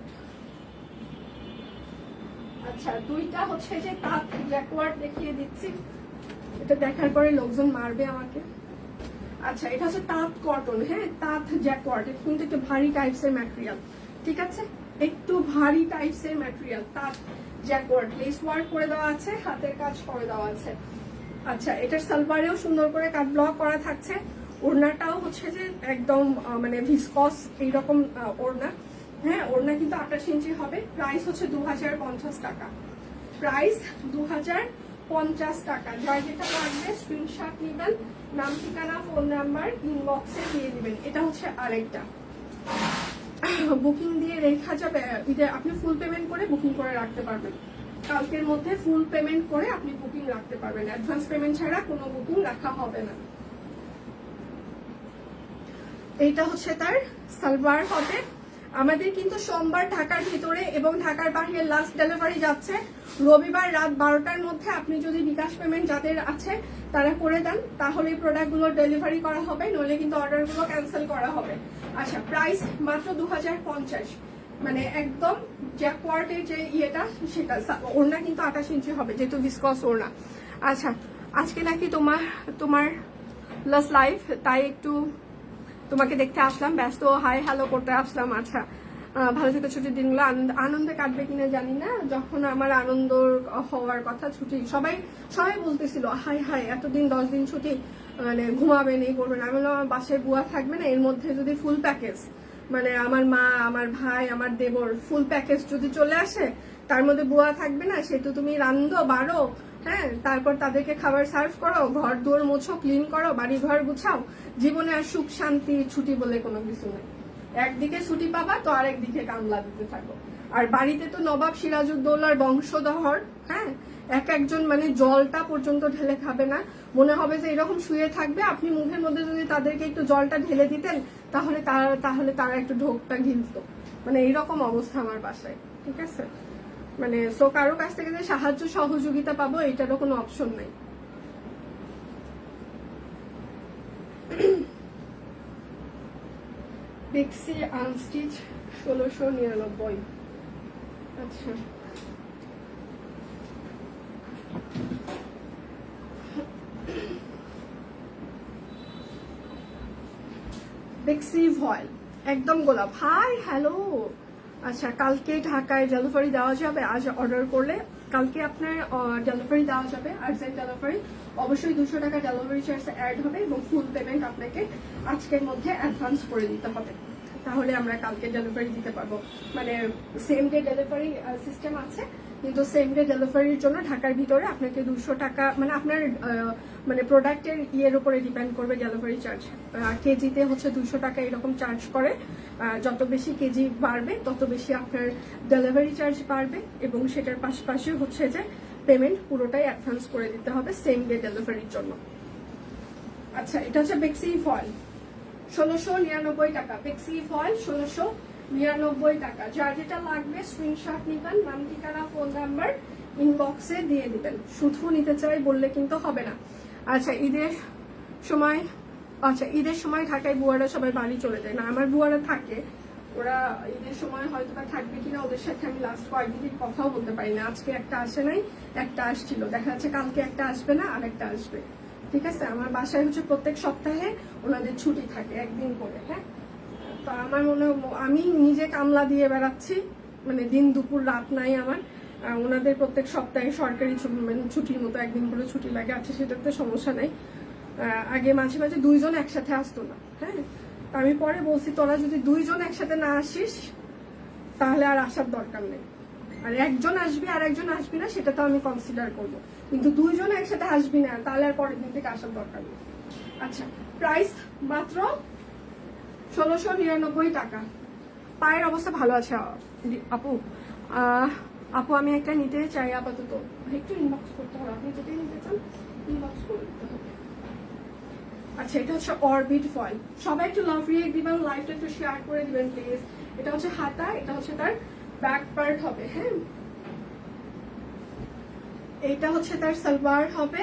S1: আচ্ছা, দুইটা হচ্ছে যে তাঁত জ্যাকওয়ার্ড দেখিয়ে দিচ্ছি, এটা দেখার পরে লোকজন মারবে আমাকে। আচ্ছা, এটা হচ্ছে তাঁত কটন, হ্যাঁ, তাঁত জ্যাকওয়ার্ড। এটা কিন্তু একটু ভারী টাইপসের ম্যাটেরিয়াল, ঠিক আছে? একটু ভারী টাইপসের ম্যাটেরিয়াল, তাঁত জ্যাকওয়ার্ড। লেস ওয়ার্ক করে দেওয়া আছে, হাতের কাজ করে দেওয়া আছে। আচ্ছা, এটার সালোয়ারেও সুন্দর করে কাট ব্লক করা থাকছে। ওড়নাটাও হচ্ছে যে একদম মানে ভিসকস এইরকম ওড়না, হ্যাঁ, ওড়না কিন্তু 28 ইঞ্চি হবে। প্রাইস হচ্ছে 2050 টাকা। প্রাইস 2050 টাকা। যার যেটা লাগবে স্ক্রিনশট নেবেন, নাম ঠিকানা ফোন নাম্বার ইনবক্সে দিয়ে দিবেন। এটা হচ্ছে আরেকটা, বুকিং দিয়ে রেখা যাবে, আপনি ফুল পেমেন্ট করে বুকিং করে রাখতে পারবেন। কালকের মধ্যে ফুল পেমেন্ট করে আপনি বুকিং রাখতে পারবেন, অ্যাডভান্স পেমেন্ট ছাড়া কোনো বুকিং রাখা হবে না। এইটা হচ্ছে তার সালোয়ার হবে। আমাদের কিন্তু সোমবার ঢাকার ভিতরে এবং ঢাকার বাইরে লাস্ট ডেলিভারি যাচ্ছে রবিবার রাত 12টার মধ্যে। আপনি যদি বিকাশ পেমেন্ট যাদের আছে তারা করে দেন তাহলে এই প্রোডাক্টগুলো ডেলিভারি করা হবে, নইলে কিন্তু অর্ডারগুলো ক্যান্সেল করা হবে। আচ্ছা, প্রাইস মাত্র 2050, মানে একদম জ্যাকওয়ার্ডের যে ইয়েটা সেটা। ওড়না কিন্তু 28 ইঞ্চি হবে যেহেতু ভিসকস ওড়না। আচ্ছা, আজকে নাকি তোমার লাস্ট লাইভ, তাই একটু তোমাকে দেখতে আসলাম, ব্যস্ত হাই হ্যালো করতে আসলাম। আচ্ছা, ভালো থেকে ছুটির দিনগুলো আনন্দে কাটবে কিনা জানি না। যখন আমার আনন্দ হওয়ার কথা ছুটি, সবাই বলতেছিল হাই হাই এতদিন 10 দিন ছুটি, মানে ঘুমাবেন এই করবেন। আমি বললাম আমার বাসায় বুয়া থাকবে না, এর মধ্যে যদি ফুল প্যাকেজ, মানে আমার মা আমার ভাই আমার দেবর ফুল প্যাকেজ যদি চলে আসে, তার মধ্যে বুয়া থাকবে না, সেহেতু তুমি রান্ধো বাড়ো, হ্যাঁ, তারপর তাদেরকে খাবার সার্ভ করো, ঘর দুয়ার মোছো, ক্লিন করো, বাড়ি ঘর গুছাও। জীবনে আর সুখ শান্তি ছুটি বলে কোনো কিছু নেই। একদিকে ছুটি পাবা তো আরেকদিকে কামলা দিতে থাকো। আর বাড়িতে তো নবাব সিরাজউদ্দৌলার বংশধর, হ্যাঁ, একজন মানে জলটা পর্যন্ত ঢেলে খাবে না। মনে হবে যে এরকম শুয়ে থাকবে, আপনি মুখের মধ্যে যদি তাদেরকে একটু জলটা ঢেলে দিতেন তাহলে তারা একটু ঢোকটা গিলতো। মানে এইরকম অবস্থা আমার বাসায়, ঠিক আছে। মানে কারো কাছ থেকে যে সাহায্য সহযোগিতা পাবো এটারও কোনো অপশন নাই। বেক্সি আনস্টিচ 1699। আচ্ছা, বেক্সি ভয়েল একদম গোলাপ। Hi hello. আচ্ছা, কালকে ঢাকায় ডেলিভারি দেওয়া যাবে? আজ অর্ডার করলে কালকে আপনার ডেলিভারি দেওয়া যাবে, আর্জেন্ট ডেলিভারি। অবশ্যই 200 টাকা ডেলিভারি চার্জ অ্যাড হবে এবং ফুল পেমেন্ট আপনাকে আজকের মধ্যে অ্যাডভান্স করে দিতে হবে, তাহলে আমরা কালকে ডেলিভারি দিতে পারবো। মানে সেম ডে ডেলিভারি সিস্টেম আছে, কিন্তু সেম ডে ডেলিভারির জন্য ঢাকার ভিতরে আপনাকে 200 টাকা, মানে আপনার মানে প্রোডাক্টের ইয়ের উপরে ডিপেন্ড করবে ডেলিভারি চার্জ। কেজিতে হচ্ছে 200 টাকা এরকম চার্জ করে। যত বেশি কেজি বাড়বে তত বেশি আপনার ডেলিভারি চার্জ বাড়বে, এবং সেটার পাশাপাশি হচ্ছে যে পেমেন্ট পুরোটাই অ্যাডভান্স করে দিতে হবে সেম ডে ডেলিভারির জন্য। আচ্ছা, এটা হচ্ছে বেক্সি ফয়েল 1699 টাকা। বেক্সি ফয়েল 1699 টাকা। যার যেটা লাগবে স্ক্রিনশট নিবেন, নাম ঠিকানা ফোন নাম্বার ইনবক্সে দিয়ে দিবেন। শুধু নিতে চাই বললে কিন্তু হবে না। আচ্ছা, ঈদের সময় ঢাকায় বুয়ারা সবাই বাড়ি চলে যায় না, আমার বুয়ারা থাকে, ওরা ঈদের সময় হয়তো বা থাকবে কিনা, ওদের সাথে আমি লাস্ট কয়েকদিন কথাও বলতে পারি না। আজকে একটা আসে নাই, একটা আসছিল, দেখা যাচ্ছে কালকে একটা আসবে না, আর একটা আসবে, ঠিক আছে। আমার বাসায় হচ্ছে প্রত্যেক সপ্তাহে ওনাদের ছুটি থাকে একদিন করে, হ্যাঁ। তো আমার আমি নিজে কামলা দিয়ে বেড়াচ্ছি, মানে দিন দুপুর রাত নাই আমার। ওনাদের প্রত্যেক সপ্তাহে সরকারি ছুটির মতো একদিন করে ছুটি লাগে, আছে, সেটাতে সমস্যা নাই। আগে মাঝে মাঝে 2 জন একসাথে আসতো না, হ্যাঁ। আমি পরে বলছি তোরা যদি 2 জন একসাথে না আসিস তাহলে আর আসার দরকার নেই। আর একজন আসবি আর একজন আসবি না সেটা তো আমি কনসিডার করবো, কিন্তু 2 জন একসাথে আসবি না তাহলে আর পরের দিন থেকে আসার দরকার নেই। আচ্ছা, প্রাইস মাত্র 1699 টাকা। পায়ের অবস্থা ভালো আছে আপু। আপু আমি একটা নিতে চাই আপাতত, একটু ইনবক্স করতে হবে, আপনি যদি নিতে চান ইনবক্স করে দিতে হবে। আচ্ছা, এটা হচ্ছে অরবিট ফয়েল। সবাই একটু লাভ রিয়েক্ট দিবেন, লাইভটা একটু শেয়ার করে দিবেন প্লিজ। এটা হচ্ছে হাতা, এটা হচ্ছে তার ব্যাক পার্ট হবে, হ্যাঁ। এইটা হচ্ছে তার সালোয়ার হবে,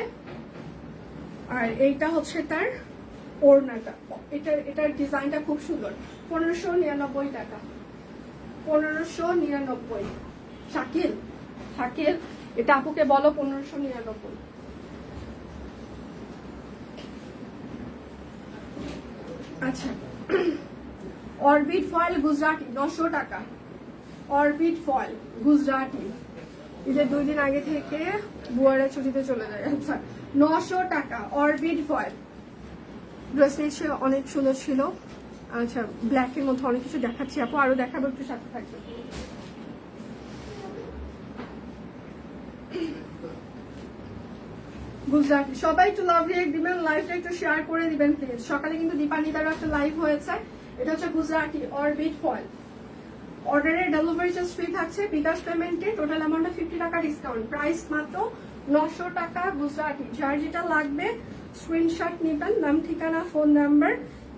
S1: আর এইটা হচ্ছে তার ওড়নাটা। এটার ডিজাইনটা খুব সুন্দর। 1599 টাকা। 1599। শাকিল এটা আপুকে বলো 1599। আচ্ছা, অরবিট ফয়েল গুজরাটি 900 টাকা। অরবিট ফয়েল গুজরাটি, ঈদের 2 দিন আগে থেকে বুয়ারা ছুটিতে চলে যায়। আচ্ছা, 900 টাকা অরবিট ফয়েল। ড্রেস নিচ্ছে অনেক সুন্দর ছিল। আচ্ছা, ব্ল্যাকের মধ্যে অনেক কিছু দেখাচ্ছি আপু, আরো দেখাবো, একটু সাথে থাকবে। গুজরাটি, সবাই একটু লাভ রিয়েক্ট দিবেন, লাইভটা একটু শেয়ার করে দিবেন প্লিজ। সকালে কিন্তু দীপানিতারও একটা লাইভ হয়েছে। এটা হচ্ছে গুজরাটি অরবিট ফয়েল অর্ডারের ডেলিভারি চার্জ ফ্রি থাকছে, বিকাশ পেমেন্টে টোটাল অ্যামাউন্টে 50 টাকা ডিসকাউন্ট, প্রাইস মাত্র 900 টাকা গুজরাটি। যার যেটা লাগবে স্ক্রিনশট নেবেন, নাম ঠিকানা ফোন নাম্বার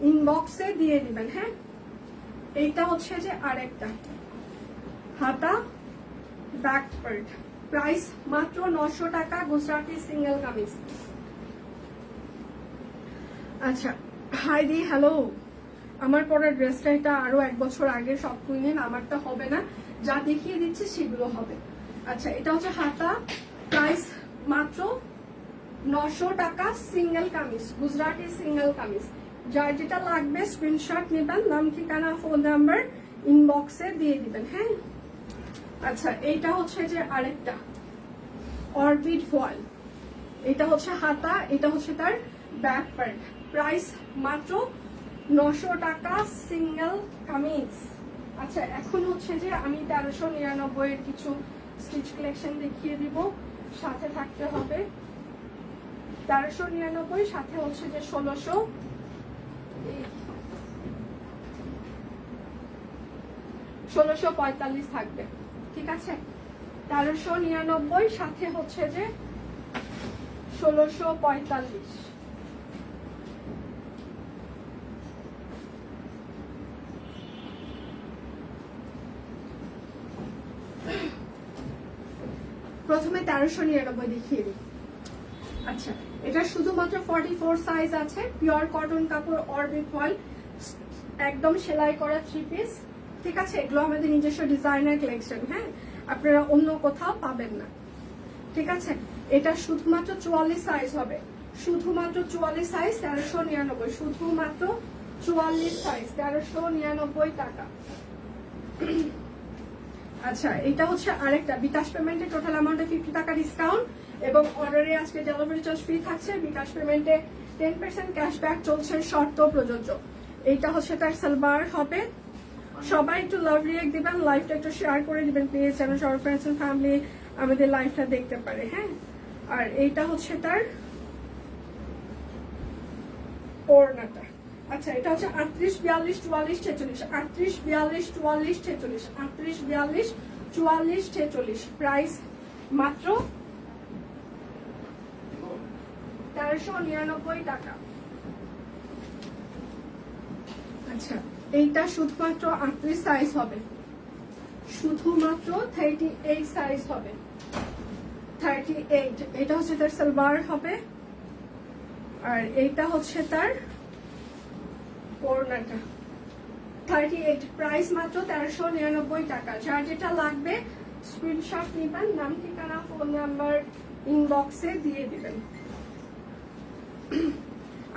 S1: ইনবক্সে দিয়ে দিবেন। হ্যাঁ, এইটা হচ্ছে যে আরেকটা হাতা ব্যাক পার্ট, প্রাইস মাত্র 900 টাকা গুজরাটি সিঙ্গেল কামিজ। আচ্ছা, হাই দি, হ্যালো। আমার পরের ড্রেসটা এটা আরো 1 বছর আগে সব কুইনেন, আমারটা হবে না, যা দেখিয়ে দিচ্ছে সেগুলো হবে। আচ্ছা, এটা হচ্ছে হাতা, প্রাইস মাত্র 900 টাকা সিঙ্গেল কামিজ, গুজরাটি সিঙ্গেল কামিজ। যার যেটা লাগবে স্ক্রিনশট নেবেন, নাম ঠিকানা ফোন নাম্বার ইনবক্সে দিয়ে দিবেন। হ্যাঁ, আচ্ছা, এইটা হচ্ছে যে আরেকটা অরবিট ফয়েল, এটা হচ্ছে হাতা, এটা হচ্ছে তার ব্যাক পার্ট, প্রাইস মাত্র 900 টাকা সিঙ্গেল কামিজ। আচ্ছা, এখন হচ্ছে যে আমি 1399 এর কিছু স্টিচ কালেকশন দেখিয়ে দিব, সাথে থাকতে হবে 1399, সাথে হচ্ছে যে 1645 থাকবে, ঠিক আছে? 1399 সাথে হচ্ছে যে 1645। প্রথমে 1399 দেখিয়ে দিই। আচ্ছা, এটা শুধুমাত্র 44 সাইজ আছে, পিওর কটন কাপড়, অরবিট ফয়েল, একদম সেলাই করা 3 পিস, ঠিক আছে? এগুলো আমাদের নিজস্ব ডিজাইনার কালেকশন। হ্যাঁ, আপনারা অন্য কোথাও পাবেন না, ঠিক আছে? এটা শুধুমাত্র 44 সাইজ হবে, শুধুমাত্র 44 সাইজ, 1399, শুধুমাত্র 44 সাইজ, 1399 টাকা। আচ্ছা, এটা হচ্ছে আরেকটা বিকাশ পেমেন্টে টোটাল অ্যামাউন্টে 50 টাকা ডিসকাউন্ট এবং অর্ডারে আজকে ডেলিভারি চার্জ ফ্রি থাকছে। বিকাশ পেমেন্টে 10% ক্যাশব্যাক চলছে, শর্ত প্রযোজ্য। এইটা হচ্ছে তার সালোয়ার হবে। সবাই একটু লাভ রিয়েক্ট দিবেন, লাইভটা একটু শেয়ার করে দিবেন প্লিজ, যেন সবার ফ্রেন্ডস এন্ড ফ্যামিলি আমাদের লাইভটা দেখতে পারে। হ্যাঁ, আর এইটা হচ্ছে তার ওড়নাটা। আচ্ছা, এটা হচ্ছে 38, 42, 44, 46, 38, 42, 44, 46, 38, 42, 44, 46, প্রাইস মাত্র 1399 টাকা। আচ্ছা, এইটা শুধুমাত্র 38 সাইজ হবে, শুধুমাত্র 38 সাইজ হবে, 38। এটা হচ্ছে তার সালোয়ার হবে, আর এইটা হচ্ছে তার ওড়নাটা। 38, প্রাইস মাত্র 1399 টাকা। যার যেটা লাগবে স্ক্রিনশট নেবেন, নাম ঠিকানা ফোন নাম্বার ইনবক্সে দিয়ে দিবেন।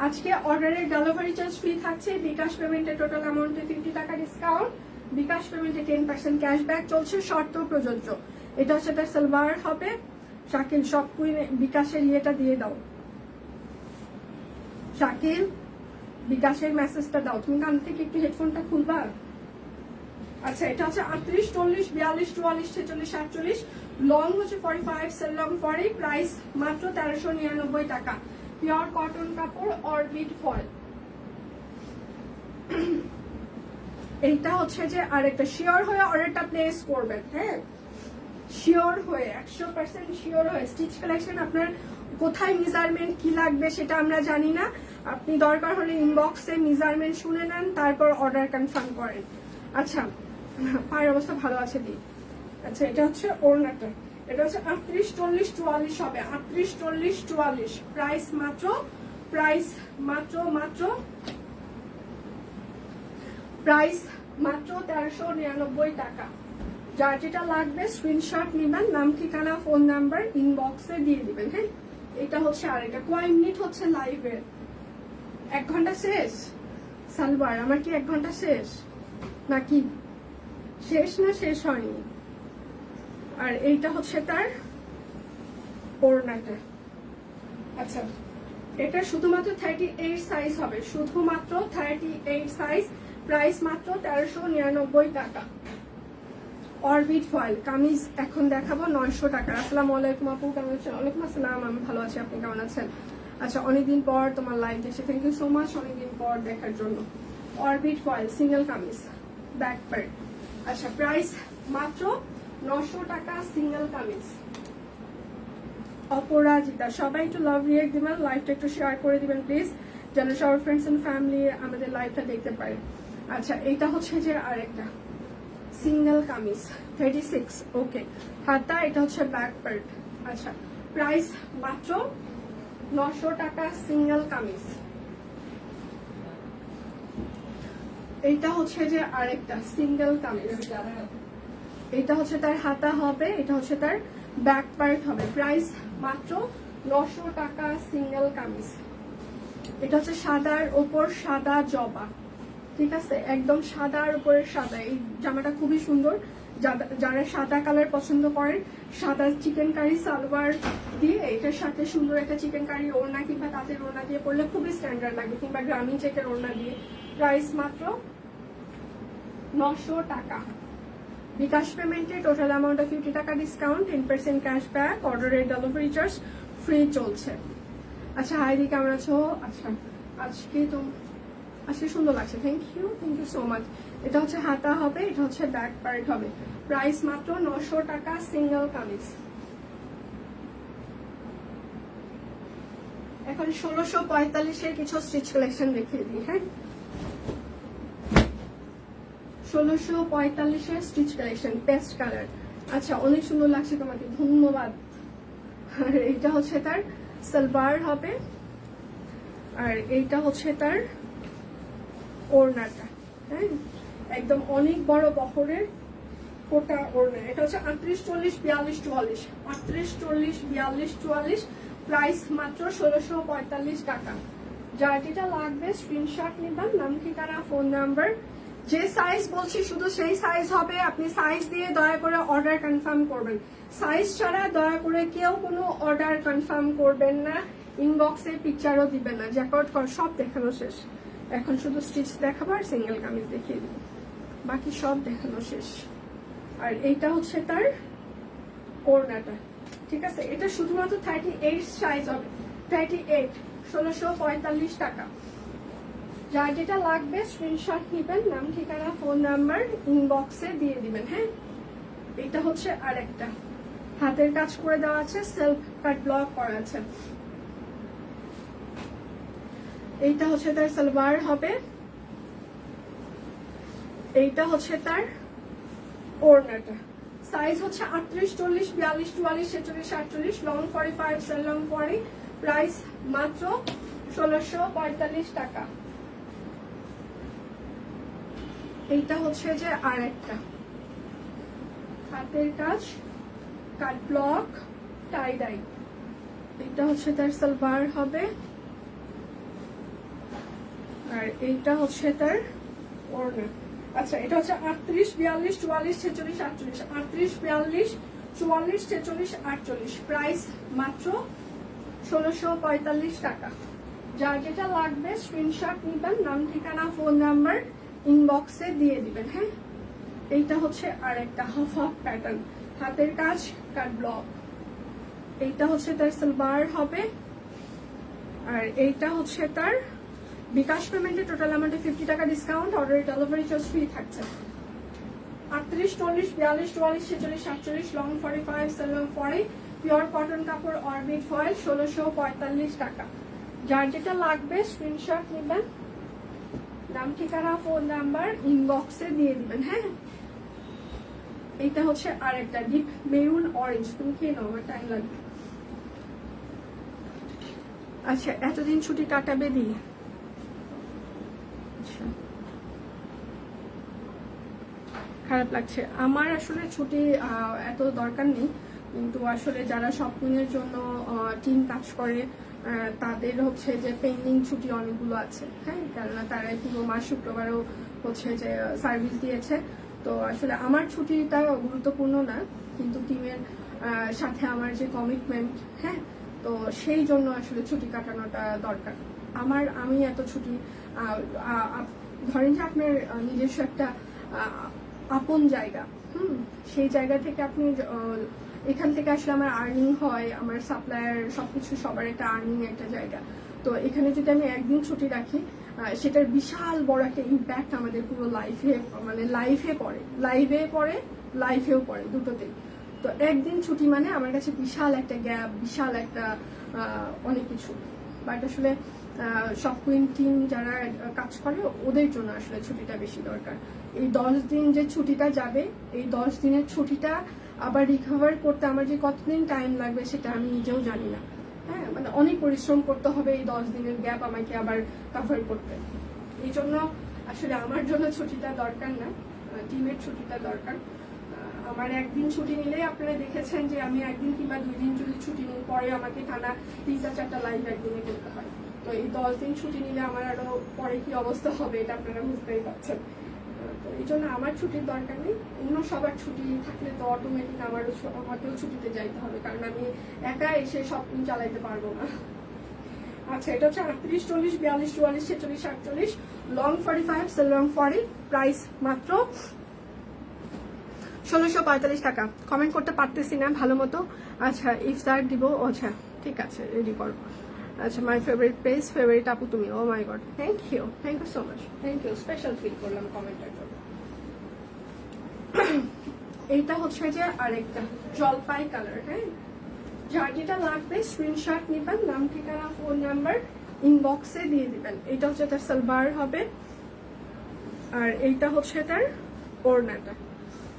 S1: আজকে অর্ডারের ডেলিভারি চার্জ ফ্রি থাকছে, বিকাশ পেমেন্টে টোটাল অ্যামাউন্টে 50 টাকা ডিসকাউন্ট, বিকাশ পেমেন্টে 10% ক্যাশব্যাক চলছে, শর্ত প্রযোজ্য। এটা হচ্ছে তার সালোয়ার হবে। শাকিল, সব কুইন বিকাশের ইয়েটা দিয়ে দাও, শাকিল বিকাশের মেসেজটা দাও, তুমি কান থেকে একটু হেডফোনটা খুলবা। আচ্ছা, এটা হচ্ছে 38, 40, 42, 44, 46, 48, লং হচ্ছে 45, সেলং 40, প্রাইস মাত্র 1399 টাকা। পিওর কটন কাপড়, অরবিট ফয়েল। এইটা হচ্ছে যে আরেকটা, শিওর হয়ে অর্ডারটা প্লেস করবেন। হ্যাঁ, শিওর হয়ে, 100% শিওর হয়ে। স্টিচ কালেকশন আপনার কোথায় মেজারমেন্ট কি লাগবে সেটা আমরা জানি না, আপনি দরকার হলে ইনবক্সে মেজারমেন্ট শুনে নেন, তারপর অর্ডার কনফার্ম করেন। আচ্ছা, পায়ের অবস্থা ভালো আছে দি। আচ্ছা, এটা হচ্ছে ওড়নাটা, এটা হচ্ছে 38, 40, 44 হবে, 38, 40, 44, প্রাইস মাত্র, প্রাইস মাত্র মাত্র প্রাইস মাত্র 1399 টাকা। যার যেটা লাগবে স্ক্রিনশট নেবেন, নাম ঠিকানা ফোন নাম্বার ইনবক্সে দিয়ে দিবেন। হ্যাঁ, এটা হচ্ছে আরেকটা। কয় মিনিট হচ্ছে লাইভের? 1 ঘন্টা শেষ? সালোয়ার আমার কি 1 ঘন্টা শেষ নাকি? শেষ না, শেষ হয়নি। আর এইটা হচ্ছে তার ওড়নাটা। আচ্ছা, এটা শুধুমাত্র 38 সাইজ হবে, শুধুমাত্র 38 সাইজ, প্রাইস মাত্র 1399 টাকা। অরবিট ফয়েল কামিজ এখন দেখাবো 900 টাকা। আসসালামু আলাইকুম আপু, কেমন আছেন? ওয়ালাইকুম আসসালাম, আমি ভালো আছি, আপনি কেমন আছেন? আচ্ছা, অনেকদিন পর তোমার লাইভ দেখছি, থ্যাংক ইউ সো মাচ অনেকদিন পর দেখার জন্য। Orbit foil single kameez, back part, আচ্ছা প্রাইস মাত্র 900 টাকা সিঙ্গেল কামিজ। অপরাজিতা, সবাই একটু লাভ রিয়েক্ট দিবেন, লাইভটা একটু শেয়ার করে দিবেন প্লিজ, যেন সবার ফ্রেন্ডস এন্ড ফ্যামিলি আমাদের লাইভটা দেখতে পারে। আচ্ছা এটা হচ্ছে যে আরেকটা সিঙ্গেল কামিজ 36, ওকে হাতা, এটা হচ্ছে ব্যাক পার্ট। আচ্ছা প্রাইস মাত্র 900 টাকা সিঙ্গেল কামিজ। এইটা হচ্ছে যে আরেকটা সিঙ্গেল কামিজ, এটা হচ্ছে তার হাতা হবে, এটা হচ্ছে তার ব্যাক পার্ট হবে। প্রাইস মাত্র 900 টাকা সিঙ্গেল কামিজ। এটা হচ্ছে সাদার ওপর সাদা জবা, ঠিক আছে, একদম সাদার উপরে সাদা। এই জামাটা খুবই সুন্দর, যারা সাদা কালার পছন্দ করেন, সাদা চিকেন কারি সালোয়ার দিয়ে এটার সাথে সুন্দর একটা চিকেন কারি ওড়না কিংবা তাঁতের ওড়না দিয়ে পরলে খুবই স্ট্যান্ডার্ড লাগবে, কিংবা গ্রামীণ চেকের ওড়না দিয়ে। প্রাইস মাত্র 900 টাকা। বিকাশ পেমেন্টে টোটাল অ্যামাউন্ট 50 টাকা ডিসকাউন্ট, 10% ক্যাশব্যাক, অর্ডারের ডেলিভারি চার্জ ফ্রি চলছে। আচ্ছা হাইদি কেমন আছো? আচ্ছা আজকে সুন্দর লাগছে, থ্যাংক ইউ সো মাচ। এটা হচ্ছে হাতা হবে, এটা হচ্ছে ব্যাক পার্ট হবে। প্রাইস মাত্র 900 টাকা সিঙ্গেল কামিজ। এখন 1645-এর কিছু স্টিচ কালেকশন দেখিয়ে দিই। হ্যাঁ 1645-এর স্টিচ কালেকশন, পেস্ট কালার। আচ্ছা অনেক সুন্দর লাগছে তোমাকে, ধন্যবাদ। আর এইটা হচ্ছে তার সালোয়ার হবে, আর এইটা হচ্ছে তার ওড়নাটা। হ্যাঁ একদম অনেক বড় বহরের কোটা ওড়না। এটা হচ্ছে 38, 40, 42, 44, 38, 40, 42, 44। প্রাইস মাত্র 1645 টাকা। যার যেটা লাগবে স্ক্রিনশট নিবেন, নাম ঠিকানা ফোন নাম্বার, যে সাইজ বলছি শুধু সেই সাইজ হবে। আপনি সাইজ দিয়ে দয়া করে অর্ডার কনফার্ম করবেন, সাইজ ছাড়া দয়া করে কেউ কোনো অর্ডার কনফার্ম করবেন না, ইনবক্সে পিকচারও দিবেন না। জ্যাকআউট কর সব দেখানো শেষ, এখন শুধু স্টিচ দেখাবো আর সিঙ্গেল কামিজ দেখিয়ে দিব, বাকি সব দেখানো শেষ। আর এইটা হচ্ছে তার ওড়নাটা, ঠিক আছে। এটা শুধুমাত্র 38 সাইজ হবে, 38, 1645 টাকা। যার যেটা লাগবে স্ক্রিনশট নিবেন, নাম ঠিকানা ফোন নাম্বার ইনবক্সে দিয়ে দিবেন। হ্যাঁ এটা হচ্ছে আরেকটা হাতের কাজ করে দেওয়া আছে, সেলফ কাট ব্লক করা আছে। এইটা হচ্ছে তার সালোয়ার হবে, এইটা হচ্ছে তার ওড়নাটা। সাইজ হচ্ছে 38, 40, 42, 44, 46, 48, লং 45, সেল লং 40। প্রাইস মাত্র 1645 টাকা। এইটা হচ্ছে যে আরেকটা হাতের কাজ, কাট ব্লক, টাই ডাই। এটা হচ্ছে তার সালোয়ার হবে, আর এইটা হচ্ছে তার ওড়না। আচ্ছা এটা হচ্ছে 38, 42, 44, 46, 48, 38, 42, 44, 46, 48। প্রাইস মাত্র 1645 টাকা। যার যেটা লাগবে স্ক্রিনশট নিবেন, নাম ঠিকানা ফোন নাম্বার ইনবক্সে দিয়ে দিবেন। হ্যাঁ এইটা হচ্ছে আরেকটা হাফ হাফ প্যাটার্ন, হাতের কাজ, কাট ব্লক। এইটা হচ্ছে তার সালোয়ার হবে, আর এইটা হচ্ছে তার বিকাশ পেমেন্টে টোটাল অ্যামাউন্টে 50 টাকা ডিসকাউন্ট, অর্ডারের ডেলিভারি চার্জ ফ্রি থাকছে। 38, 40, 42, 44, 46, 48, long 45, sale long 40, pure cotton কাপড়, অরবিট ফয়েল, 1645 টাকা। যার যেটা লাগবে স্ক্রিনশট নেবেন, নাম ঠিকানা ফোন নাম্বার ইনবক্সে দিয়ে দিবেন। হ্যাঁ এইটা হচ্ছে আরেকটা ডিপ মেরুন অরেঞ্জ, তুমি খেয়ে নাও, আমার টাইম লাগবে। আচ্ছা এতদিন ছুটি কাটাবে দিয়ে, খারাপ লাগছে আমার। আসলে ছুটি এত দরকার নেই, কিন্তু আসলে যারা শপিংয়ের জন্য টিম কাজ করে তাদের হচ্ছে যে পেন্ডিং ছুটি অনেকগুলো আছে। হ্যাঁ কেননা তারা পুরো মাস শুক্রবারও হচ্ছে যে সার্ভিস দিয়েছে, তো আসলে আমার ছুটিটা গুরুত্বপূর্ণ না, কিন্তু টিমের সাথে আমার যে কমিটমেন্ট, হ্যাঁ তো সেই জন্য আসলে ছুটি কাটানোটা দরকার আমার। আমি এত ছুটি ধরেন যে আপনার নিজস্ব একটা আপন জায়গা, সেই জায়গা থেকে আপনি এখান থেকে আসলে আমার আর্নিং হয়, আমার সাপ্লায়ার সবকিছু সবার একটা আর্নিং একটা জায়গা, তো এখানে যদি আমি একদিন ছুটি রাখি সেটার বিশাল বড় একটা ইম্প্যাক্ট আমাদের পুরো লাইফে, মানে লাইফেও পড়ে দুটোতেই। তো একদিন ছুটি মানে আমার কাছে বিশাল একটা গ্যাপ, বিশাল একটা অনেক কিছু। বাট আসলে সব কুইন টিম যারা কাজ করে ওদের জন্য আসলে ছুটিটা বেশি দরকার। এই 10 দিন যে ছুটিটা যাবে, এই 10 দিনের ছুটিটা আবার রিকভার করতে আমার যে কতদিন টাইম লাগবে সেটা আমি নিজেও জানি না। হ্যাঁ, মানে অনেক পরিশ্রম করতে হবে এই 10 দিনের গ্যাপ আমাকে আবার কভার করতে। এই জন্য আসলে আমার জন্য ছুটিটা দরকার না, টিমের ছুটিটা দরকার। আমার একদিন ছুটি নিলেই আপনারা দেখেছেন যে আমি একদিন কিংবা 2 দিন যদি ছুটি নিই, পরে আমাকে টানা 3-4টা লাইভ একদিনে করতে হয়। তো এই 10 দিন ছুটি নিলে আমার আরো পরে কি অবস্থা হবে এটা আপনারা বুঝতেই পারছেন। তো এই জন্য আমার ছুটির দরকার নেই। অন্য সবার ছুটি থাকলে তো অটোমেটিক আমাকেও ছুটিতে যাইতে হবে, কারণ আমি একা এসে সব দিন চালাইতে পারবো না। আচ্ছা, এটা হচ্ছে 38, 40, 42, 44, 46, 48, লং 45, সেল লং 40, প্রাইস মাত্র 1645 টাকা। কমেন্ট করতে পারতেছি না ভালো মতো। আচ্ছা, ইফতার দিব। আচ্ছা ঠিক আছে, রেডি করো। আচ্ছা, মাই ফেভারিট পেজ, ফেভারিট আপু তুমি। Oh my god, thank you so much, thank you. Special feel করলাম কমেন্টের জন্য। এইটা হচ্ছে যে আরেকটা জলপাই কালার। হ্যাঁ, যার যেটা লাগবে স্ক্রিনশট নিবেন, নাম ঠিকানা ফোন নাম্বার ইনবক্সে দিয়ে দিবেন। এটা হচ্ছে তার সালবার হবে, আর এইটা হচ্ছে তার ওড়নাটা।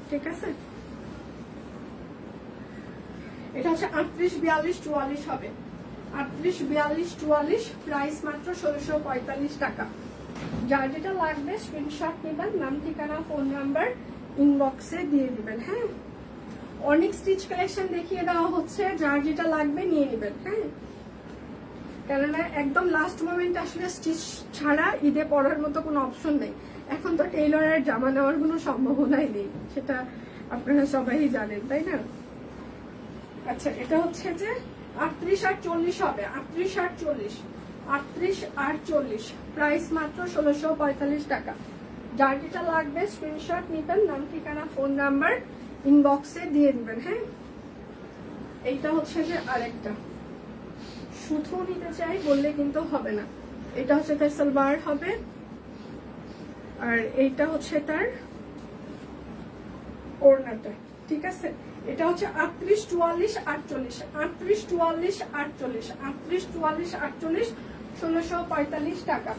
S1: ঠিক আছে, এটা হচ্ছে 38, 42, 44 হবে। 38, 42, 44, প্রাইস মাত্র 1645 টাকা। যার যেটা লাগবে স্ক্রিনশট নেবেন, নাম ঠিকানা ফোন নাম্বার ইনবক্সে দিয়ে দিবেন। হ্যাঁ, অনেক স্টিচ কালেকশন দেখিয়ে দেওয়া হচ্ছে, যার যেটা লাগবে নিয়ে নেবেন। হ্যাঁ, কেননা একদম লাস্ট মোমেন্টে আসলে স্টিচ ছাড়া ঈদে পরার মতো কোনো অপশন নেই। এখন তো টেইলরের জামা নেওয়ার কোনো সম্ভাবনাই নেই, সেটা আপনারা সবাই জানেন, তাই না? আচ্ছা, এটা হচ্ছে যে 38 আর 40 হবে। 38 আর 40, 38 আর 40, প্রাইস মাত্র 1645 টাকা। যার যেটা লাগবে স্ক্রিনশট নিবেন, নাম ঠিকানা ফোন নাম্বার ইনবক্সে দিয়ে দিবেন। হ্যাঁ, এইটা হচ্ছে যে আরেকটা, শুধু নিতে চাই বললে কিন্তু হবে না। এটা হচ্ছে তার সালবার হবে, আর এইটা হচ্ছে তার ওড়নাটা। ঠিক আছে, এটা হচ্ছে 38, 44, 48, 38, 44, 48, 38, 44, 48, 1645 টাকা।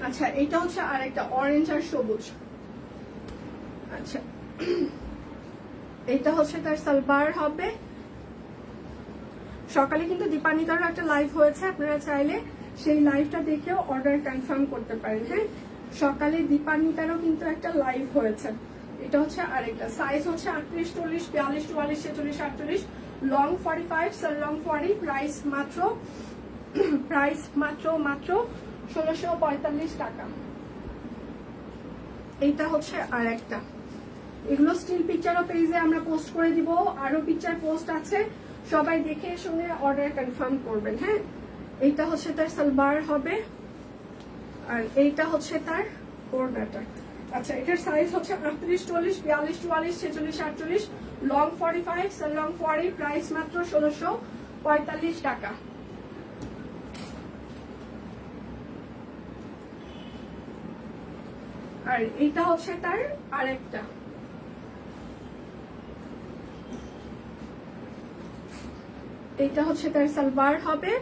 S1: আচ্ছা, এটা হচ্ছে আরেকটা অরেঞ্জ আর সবুজ। আচ্ছা, এটা হচ্ছে তার সালবার হবে। সকালে কিন্তু দীপানিতারও একটা লাইভ হয়েছে, আপনারা চাইলে সেই লাইভটা দেখেও অর্ডার কনফার্ম করতে পারেন। হ্যাঁ, সকালে দীপানিতারও কিন্তু একটা লাইভ হয়েছে। এটা হচ্ছে আরেকটা, সাইজ হচ্ছে 38, 40, 42, 44, 46, 48, লং 45, সেল লং 40, প্রাইস মাত্র 1645 টাকা। এইটা হচ্ছে আরেকটা, এগুলো স্টিল পিকচারও পেজে আমরা পোস্ট করে দিব, আরো পিকচার পোস্ট আছে, সবাই দেখে শুনে অর্ডার কনফার্ম করবেন। হ্যাঁ, এইটা হচ্ছে তার সালবার হবে, আর এইটা হচ্ছে তার ওড়নাটা। আচ্ছা, এটার সাইজ হচ্ছে 38, 40, 42, 44, 46, 48, লং 45, সেল লং 40, প্রাইস মাত্র 1645 টাকা। আর এইটা হচ্ছে তার আরেকটা, এইটা হচ্ছে তার সালবার হবে,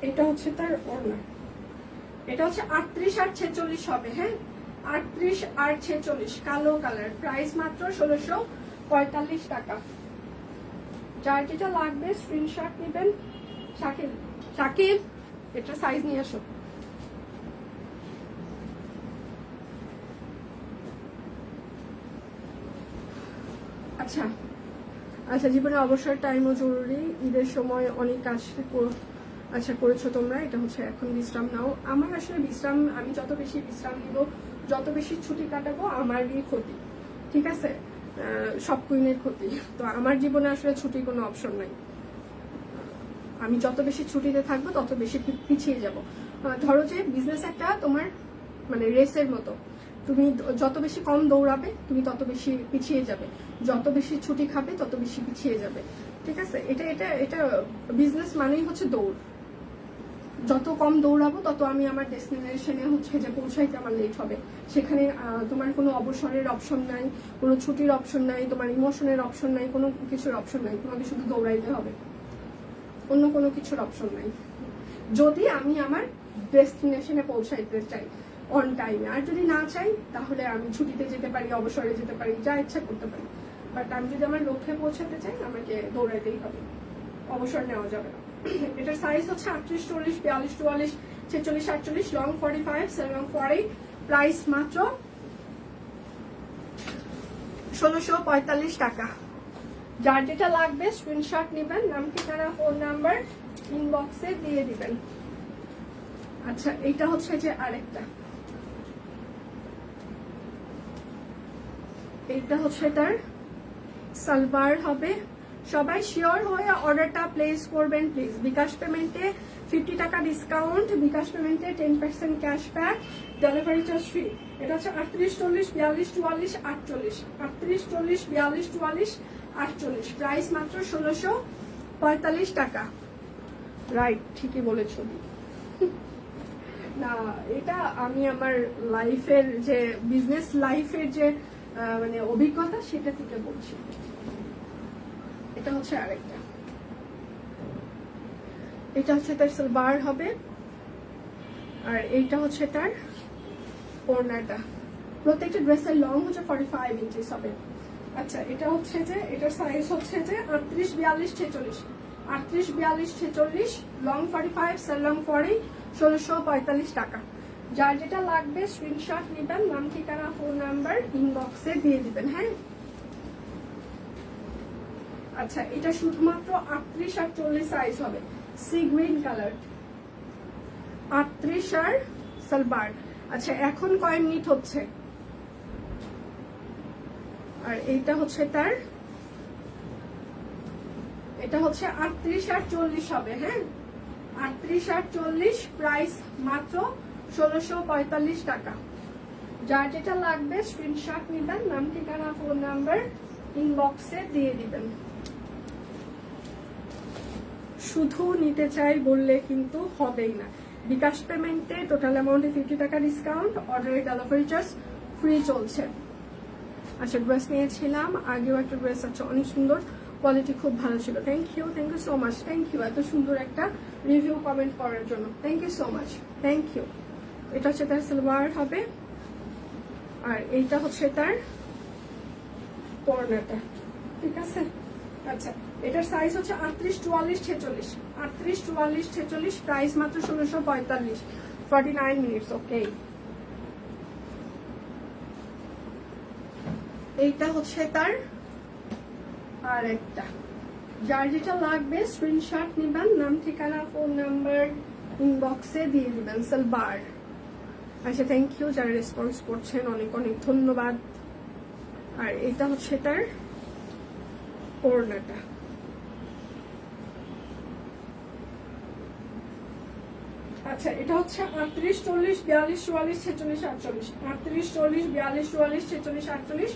S1: এটা হচ্ছে তার ওড়না। এটা হচ্ছে 38 আর 46 হবে। হ্যাঁ, 38 আর 46, কালো কালার, প্রাইস মাত্র 1645 টাকা। যার যেটা লাগবে স্ক্রিনশট নেবেন। শাকিব এটা সাইজ নিয়ে আসো। আচ্ছা আচ্ছা, জীবনে অবসর টাইমও জরুরি, ঈদের সময় অনেক কাজ আচ্ছা করেছো তোমরা। এটা হচ্ছে এখন বিশ্রাম নাও। আমার আসলে বিশ্রাম, আমি যত বেশি বিশ্রাম নিব, যত বেশি ছুটি কাটাবো, আমারই ক্ষতি। ঠিক আছে, সব কুইনের ক্ষতি। তো আমার জীবনে আসলে ছুটির কোনো অপশন নাই। আমি যত বেশি ছুটিতে থাকবো তত বেশি পিছিয়ে যাব। ধরো যে বিজনেস একটা তোমার মানে রেসের মতো, তুমি যত বেশি কম দৌড়াবে তুমি তত বেশি পিছিয়ে যাবে, যত বেশি ছুটি খাবে তত বেশি পিছিয়ে যাবে। ঠিক আছে, এটা এটা এটা বিজনেস মানেই হচ্ছে দৌড়। যত কম দৌড়াবো তত আমি আমার ডেস্টিনেশনে হচ্ছে যে পৌঁছাইতে আমার লেট হবে। সেখানে তোমার কোনো অবসরের অপশন নাই, কোনো ছুটির অপশন নাই, তোমার ইমোশনের অপশন নাই, কোনো কিছুর অপশন নাই। তোমাকে শুধু দৌড়াইতে হবে, অন্য কোনো কিছুর অপশন নাই, যদি আমি আমার ডেস্টিনেশনে পৌঁছাইতে চাই অন টাইমে। আর যদি না চাই তাহলে আমি ছুটিতে যেতে পারি, অবসরে যেতে পারি, যা ইচ্ছা করতে পারি। বাট আমি যদি আমার লক্ষ্যে পৌঁছাতে চাই আমাকে দৌড়াইতেই হবে, অবসর নেওয়া যাবে না। এটার সাইজ হচ্ছে 38, 40, 42, 44, 46, 48, লং 45, লং 40। প্রাইস মাত্র 1645 টাকা। যার যেটা লাগবে স্ক্রিনশট নেবেন, নাম ঠিকানা ফোন নাম্বার ইনবক্সে দিয়ে দিবেন। আচ্ছা, এটা হচ্ছে যে আরেকটা, এইটা হচ্ছে তার সালবার হবে। সবাই শিওর হয়ে অর্ডারটা প্লেস করবেন প্লিজ। বিকাশ পেমেন্টে 50 টাকা ডিসকাউন্ট, বিকাশ পেমেন্টে 10% ক্যাশব্যাক, ডেলিভারি চার্জ ফ্রি। এটা হচ্ছে 38, 40, 42, 44, 48, 38, 40, 42, 44, 48। প্রাইস মাত্র 1645 টাকা। রাইট, ঠিকই বলেছো। না, এটা আমি আমার লাইফের যে বিজনেস লাইফের যে মানে অভিজ্ঞতা সেটা থেকে বলছি। এটা হচ্ছে আরেকটা, এটা হচ্ছে তার সালবার হবে, আর এইটা হচ্ছে তার ওড়নাটা। প্রত্যেকটা ড্রেসের লং হচ্ছে 45 ইঞ্চিস হবে। আচ্ছা, এটা হচ্ছে যে এটার সাইজ হচ্ছে যে 38, 42, 46, 38, 42, 46, লং 45, সেল লং 40, 1645 টাকা। যার যেটা লাগবে স্ক্রিনশট নেবেন, নাম ঠিকানা ফোন নাম্বার ইনবক্সে দিয়ে দিবেন। হ্যাঁ, আচ্ছা, এটা শুধুমাত্র 38 আর 40 সাইজ হবে, সি গ্রিন কালার, 38 আর সালবার। আচ্ছা, এখন কয় মিনিট হচ্ছে? আর এইটা হচ্ছে তার, এটা হচ্ছে 38 আর 40 হবে। হ্যাঁ, 38 আর 40, প্রাইস মাত্র 1645 টাকা। যার যেটা লাগবে স্ক্রিনশট নিবেন, নাম ঠিকানা ফোন নাম্বার ইনবক্সে দিয়ে দিবেন। শুধু নিতে চাই বললে কিন্তু হবেই না। বিকাশ পেমেন্টে টোটাল অ্যামাউন্টে 50 টাকা ডিসকাউন্ট, অর্ডারের ডেলিভারি চার্জ ফ্রি চলছে। আচ্ছা, ড্রেস নিয়েছিলাম আগেও একটা ড্রেস আছে, অনেক সুন্দর, কোয়ালিটি খুব ভালো ছিল। Thank you so much, thank you এত সুন্দর একটা রিভিউ কমেন্ট করার জন্য, thank you so much, thank you. এটা হচ্ছে তার সালোয়ার হবে, আর এইটা হচ্ছে তার ওড়নাটা। ঠিক আছে, আচ্ছা, এটার সাইজ হচ্ছে 38, 44, 46, 38, 44, 46। প্রাইস মাত্র 1645, 49 মিনিটস। ওকে, এইটা হচ্ছে তার আর একটা। যার যেটা লাগবে স্ক্রিনশট নিবেন, নাম ঠিকানা ফোন নাম্বার ইনবক্সে দিয়ে দিবেন। সালবার। আচ্ছা, থ্যাংক ইউ যারা রেসপন্স করছেন, অনেক অনেক ধন্যবাদ। আর এটা হচ্ছে তার ওড়নাটা। আচ্ছা, এটা হচ্ছে 38, 40, 42, 44, 46, 48, 38, 40, 42, 44, 46, 48,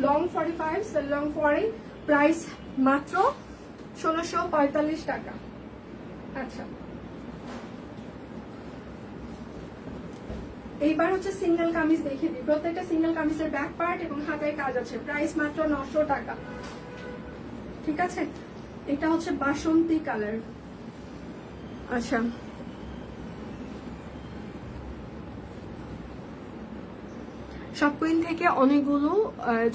S1: লং 45, সেল লং 40। প্রাইস মাত্র 1645 টাকা। আচ্ছা, এইবার হচ্ছে সিঙ্গেল কামিজ দেখিয়ে দিই। প্রত্যেকটা সিঙ্গেল কামিজের ব্যাক পার্ট এবং হাতের কাজ আছে। প্রাইস মাত্র 900 টাকা। ঠিক আছে, এটা হচ্ছে বাসন্তী কালার। আচ্ছা, সব কুইন থেকে অনেকগুলো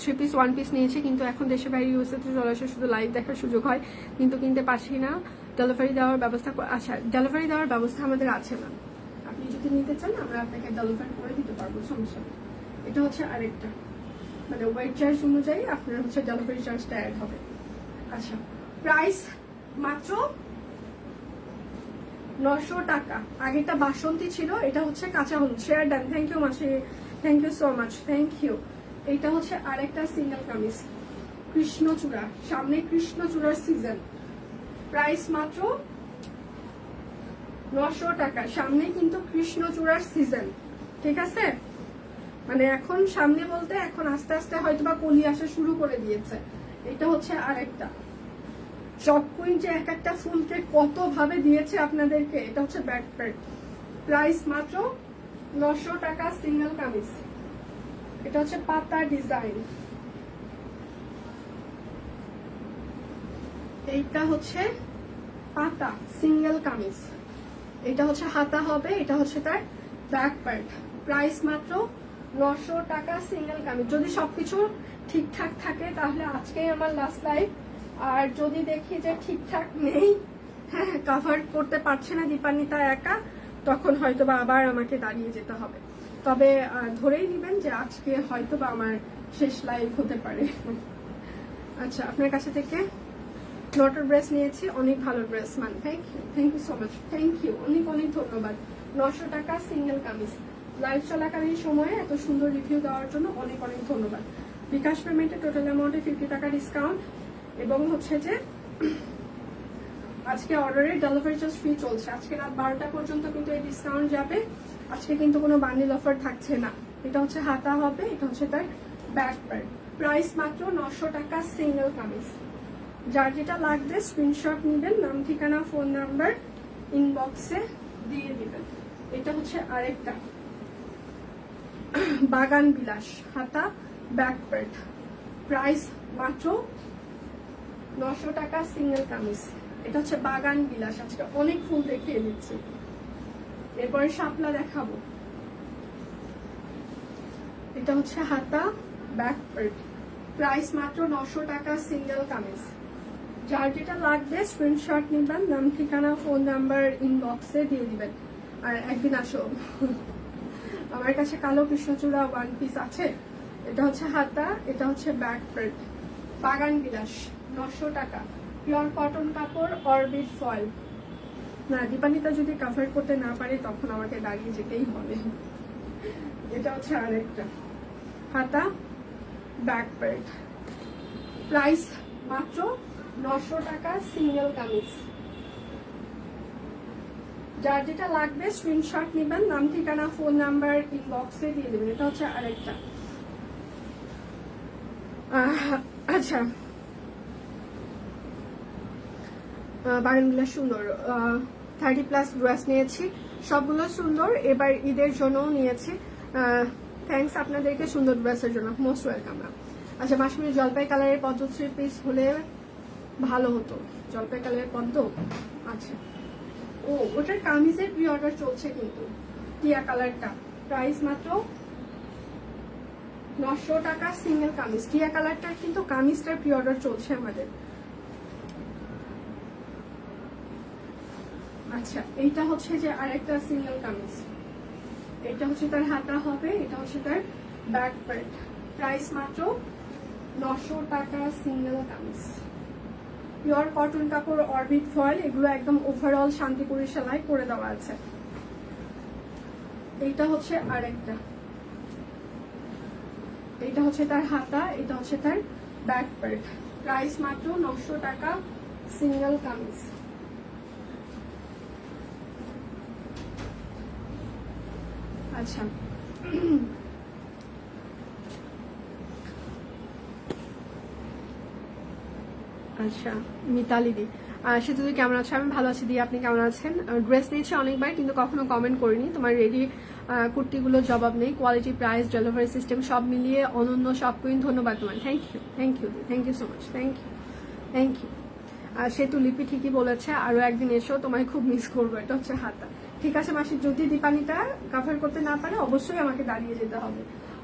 S1: 3 পিস 1 পিস নিয়েছে, কিন্তু এখন দেশের বাইরে ইউএসএ তে চলে আসে, শুধু লাইভ দেখার সুযোগ হয়, কিন্তু কিনতে পারছি না। ডেলিভারি দেওয়ার ব্যবস্থা, আচ্ছা ডেলিভারি দেওয়ার ব্যবস্থা আমাদের আছে না, আপনি যদি নিতে চান আমরা আপনাকে ডেলিভারি করে দিতে পারবো, সমস্যা নেই। এটা হচ্ছে আরেকটা, মানে ওয়েট চার্জ অনুযায়ী আপনার হচ্ছে ডেলিভারি চার্জটা অ্যাড হবে। আচ্ছা, প্রাইস মাত্র 900 টাকা। আগেরটা বাসন্তী ছিল, এটা হচ্ছে কাঁচা হলুদ। শেয়ার ডান, থ্যাংক ইউ মাসি, thank you so much, thank you. এইটা হচ্ছে আরেকটা সিঙ্গেল কামিজ, কৃষ্ণচূড়া, সামনে কৃষ্ণচূড়ার সিজন। প্রাইস মাত্র 900 টাকা। সামনে কিন্তু কৃষ্ণচূড়ার সিজন, ঠিক আছে। মানে এখন সামনে বলতে এখন আস্তে আস্তে হয়তো বা কলি আসা শুরু করে দিয়েছে। এটা হচ্ছে আরেকটা চক কুইন, যে এক একটা ফুলকে কত ভাবে দিয়েছে আপনাদেরকে। এটা হচ্ছে ব্যাক পার্ট, প্রাইস মাত্র 900 টাকা সিঙ্গেল কামিজ। এটা হচ্ছে পাতা ডিজাইন, এইটা হচ্ছে পাতা সিঙ্গেল কামিজ। এটা হচ্ছে হাতা হবে, এটা হচ্ছে তার ব্যাক পার্ট, প্রাইস মাত্র 900 টাকা সিঙ্গেল কামিজ। যদি সবকিছু ঠিকঠাক থাকে তাহলে আজকেই আমার লাস্ট লাইভ। আর যদি দেখি যে ঠিকঠাক নেই, হ্যাঁ কভার করতে পারছে না দীপান্বিতা একা, তখন হয়তো বা আবার আমাকে দাঁড়িয়ে যেতে হবে। তবে ধরেই নেবেন যে আজকে হয়তো বা আমার শেষ লাইভ হতে পারে। আচ্ছা, আপনার কাছে থেকে নটার ড্রেস নিয়েছি, অনেক ভালো ড্রেস, মান thank you so much, thank you, অনেক অনেক ধন্যবাদ। 900 টাকা সিঙ্গেল কামিজ, লাইভ চলাকালীন সময়ে এত সুন্দর রিভিউ দেওয়ার জন্য অনেক অনেক ধন্যবাদ। বিকাশ পেমেন্টে টোটাল অ্যামাউন্টে 50 টাকা ডিসকাউন্ট, এবং হচ্ছে যে আজকে অর্ডারের ডেলিভারি চার্জ ফ্রি চলছে। আজকে রাত 12টা পর্যন্ত কিন্তু এই ডিসকাউন্ট যাবে। আজকে কিন্তু কোনো বান্ডিল অফার থাকছে না। এটা হচ্ছে হাতা হবে, এটা হচ্ছে তার ব্যাক পার্ট, প্রাইস মাত্র 900 টাকা সিঙ্গেল কামিজ। যার যেটা লাগবে স্ক্রিনশট নেবেন, নাম ঠিকানা ফোন নাম্বার ইনবক্সে দিয়ে দিবেন। এটা হচ্ছে আরেকটা বাগান বিলাস, হাতা ব্যাক পার্ট, প্রাইস মাত্র 900 টাকা সিঙ্গেল কামিজ। এটা হচ্ছে বাগান বিলাস, আজকে অনেক ফুল দেখিয়ে দিচ্ছি। এরপরে শাপলা দেখাবো। এটা হচ্ছে হাতা ব্যাক পার্ট, প্রাইস মাত্র 900 টাকা সিঙ্গেল কামিজ। যার যেটা লাগবে স্ক্রিনশট নিবেন, নাম ঠিকানা ফোন নাম্বার ইনবক্সে দিয়ে দিবেন। আর একদিন আসো, আমার কাছে কালো কৃষ্ণচূড়া ওয়ান পিস আছে। এটা হচ্ছে হাতা, এটা হচ্ছে ব্যাক পার্ট, বাগান বিলাস, 900 টাকা, পিওর কটন কাপড়, অরবিট ফয়েল। না, দীপান্বিতা যদি কভার করতে না পারে তখন আমাকে দাঁড়িয়ে যেতেই হবে। এটা হচ্ছে আরেকটা হাতা ব্যাক পার্ট, প্রাইস মাত্র 900 টাকা সিঙ্গেল কামিজ। যার যেটা লাগবে স্ক্রিনশট নেবেন, নাম ঠিকানা ফোন নাম্বার ইনবক্সে দিয়ে দেবেন। এটা হচ্ছে আরেকটা। আচ্ছা, বাগানগুলো সুন্দর, 30+ ড্রেস নিয়েছি, সবগুলো সুন্দর। এবার ঈদের জন্যও নিয়েছি। থ্যাংকস আপনাদেরকে সুন্দর ড্রেসের জন্য, মোস্ট ওয়েলকাম। আচ্ছা, মাসমির জলপাই কালারের পদ্ম 3 পিস হলে ভালো হতো। জলপাই কালারের পদ্ম, আচ্ছা, ও ওটার কামিজের প্রি অর্ডার চলছে কিন্তু, টিয়া কালারটা, প্রাইস মাত্র 900 টাকা সিঙ্গেল কামিজ। টিয়া কালারটার কিন্তু কামিজটার প্রি অর্ডার চলছে আমাদের। আচ্ছা, এইটা হচ্ছে যে আরেকটা সিঙ্গেল কামিজ, এটা হচ্ছে তার হাতা হবে, এটা হচ্ছে তার ব্যাক পার্ট, প্রাইস মাত্র 900 টাকা সিঙ্গেল কামিজ। পিওর কটন কাপড়, অরবিট ফয়েল, এগুলো একদম ওভারঅল শান্তিপুরি সেলাই করে দেওয়া আছে। এইটা হচ্ছে আরেকটা, এটা হচ্ছে তার হাতা, এটা হচ্ছে তার ব্যাক পার্ট, প্রাইস মাত্র 900 টাকা সিঙ্গেল কামিজ। আচ্ছা, আচ্ছা মিতালি দি, সে তুই কেমন আছো? আমি ভালো আছি দি, আপনি কেমন আছেন? ড্রেস নিয়েছি অনেকবার কিন্তু কখনো কমেন্ট করিনি। তোমার রেডি কুর্তিগুলো জবাব নেই, কোয়ালিটি, প্রাইস, ডেলিভারি সিস্টেম সব মিলিয়ে অনন্য সব কুইন। ধন্যবাদ তোমার, থ্যাংক ইউ, থ্যাংক ইউ দি, thank you so much, thank you, thank you. Setu Lipi ঠিকই বলেছে, আরো একদিন এসো, তোমায় খুব মিস করবো। এটা হচ্ছে হাতা, ঠিক আছে মাসি, যদি দীপান্বিতা কভার করতে না পারে অবশ্যই আমাকে দাঁড়িয়ে যেতে হবে।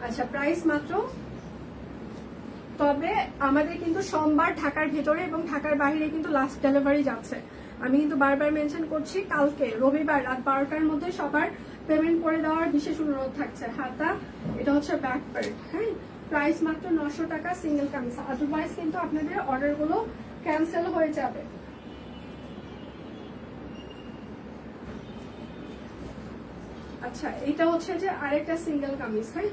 S1: আচ্ছা, প্রাইস মাত্র, তবে আমাদের কিন্তু সোমবার ঢাকার ভেতরে এবং ঢাকার বাইরে কিন্তু লাস্ট ডেলিভারি যাচ্ছে। আমি কিন্তু বারবার মেনশন করছি, কালকে রবিবার রাত 12টার মধ্যে সবার পেমেন্ট করে দেওয়ার বিশেষ অনুরোধ থাকছে। হাতা, এটা হচ্ছে ব্যাক পার্ট, হ্যাঁ, প্রাইস মাত্র 900 টাকা সিঙ্গেল কামিজ। আদারওয়াইজ কিন্তু আপনাদের অর্ডারগুলো ক্যান্সেল হয়ে যাবে। আচ্ছা, এটা হচ্ছে যে আরেকটা সিঙ্গেল কামিজ, হ্যাঁ,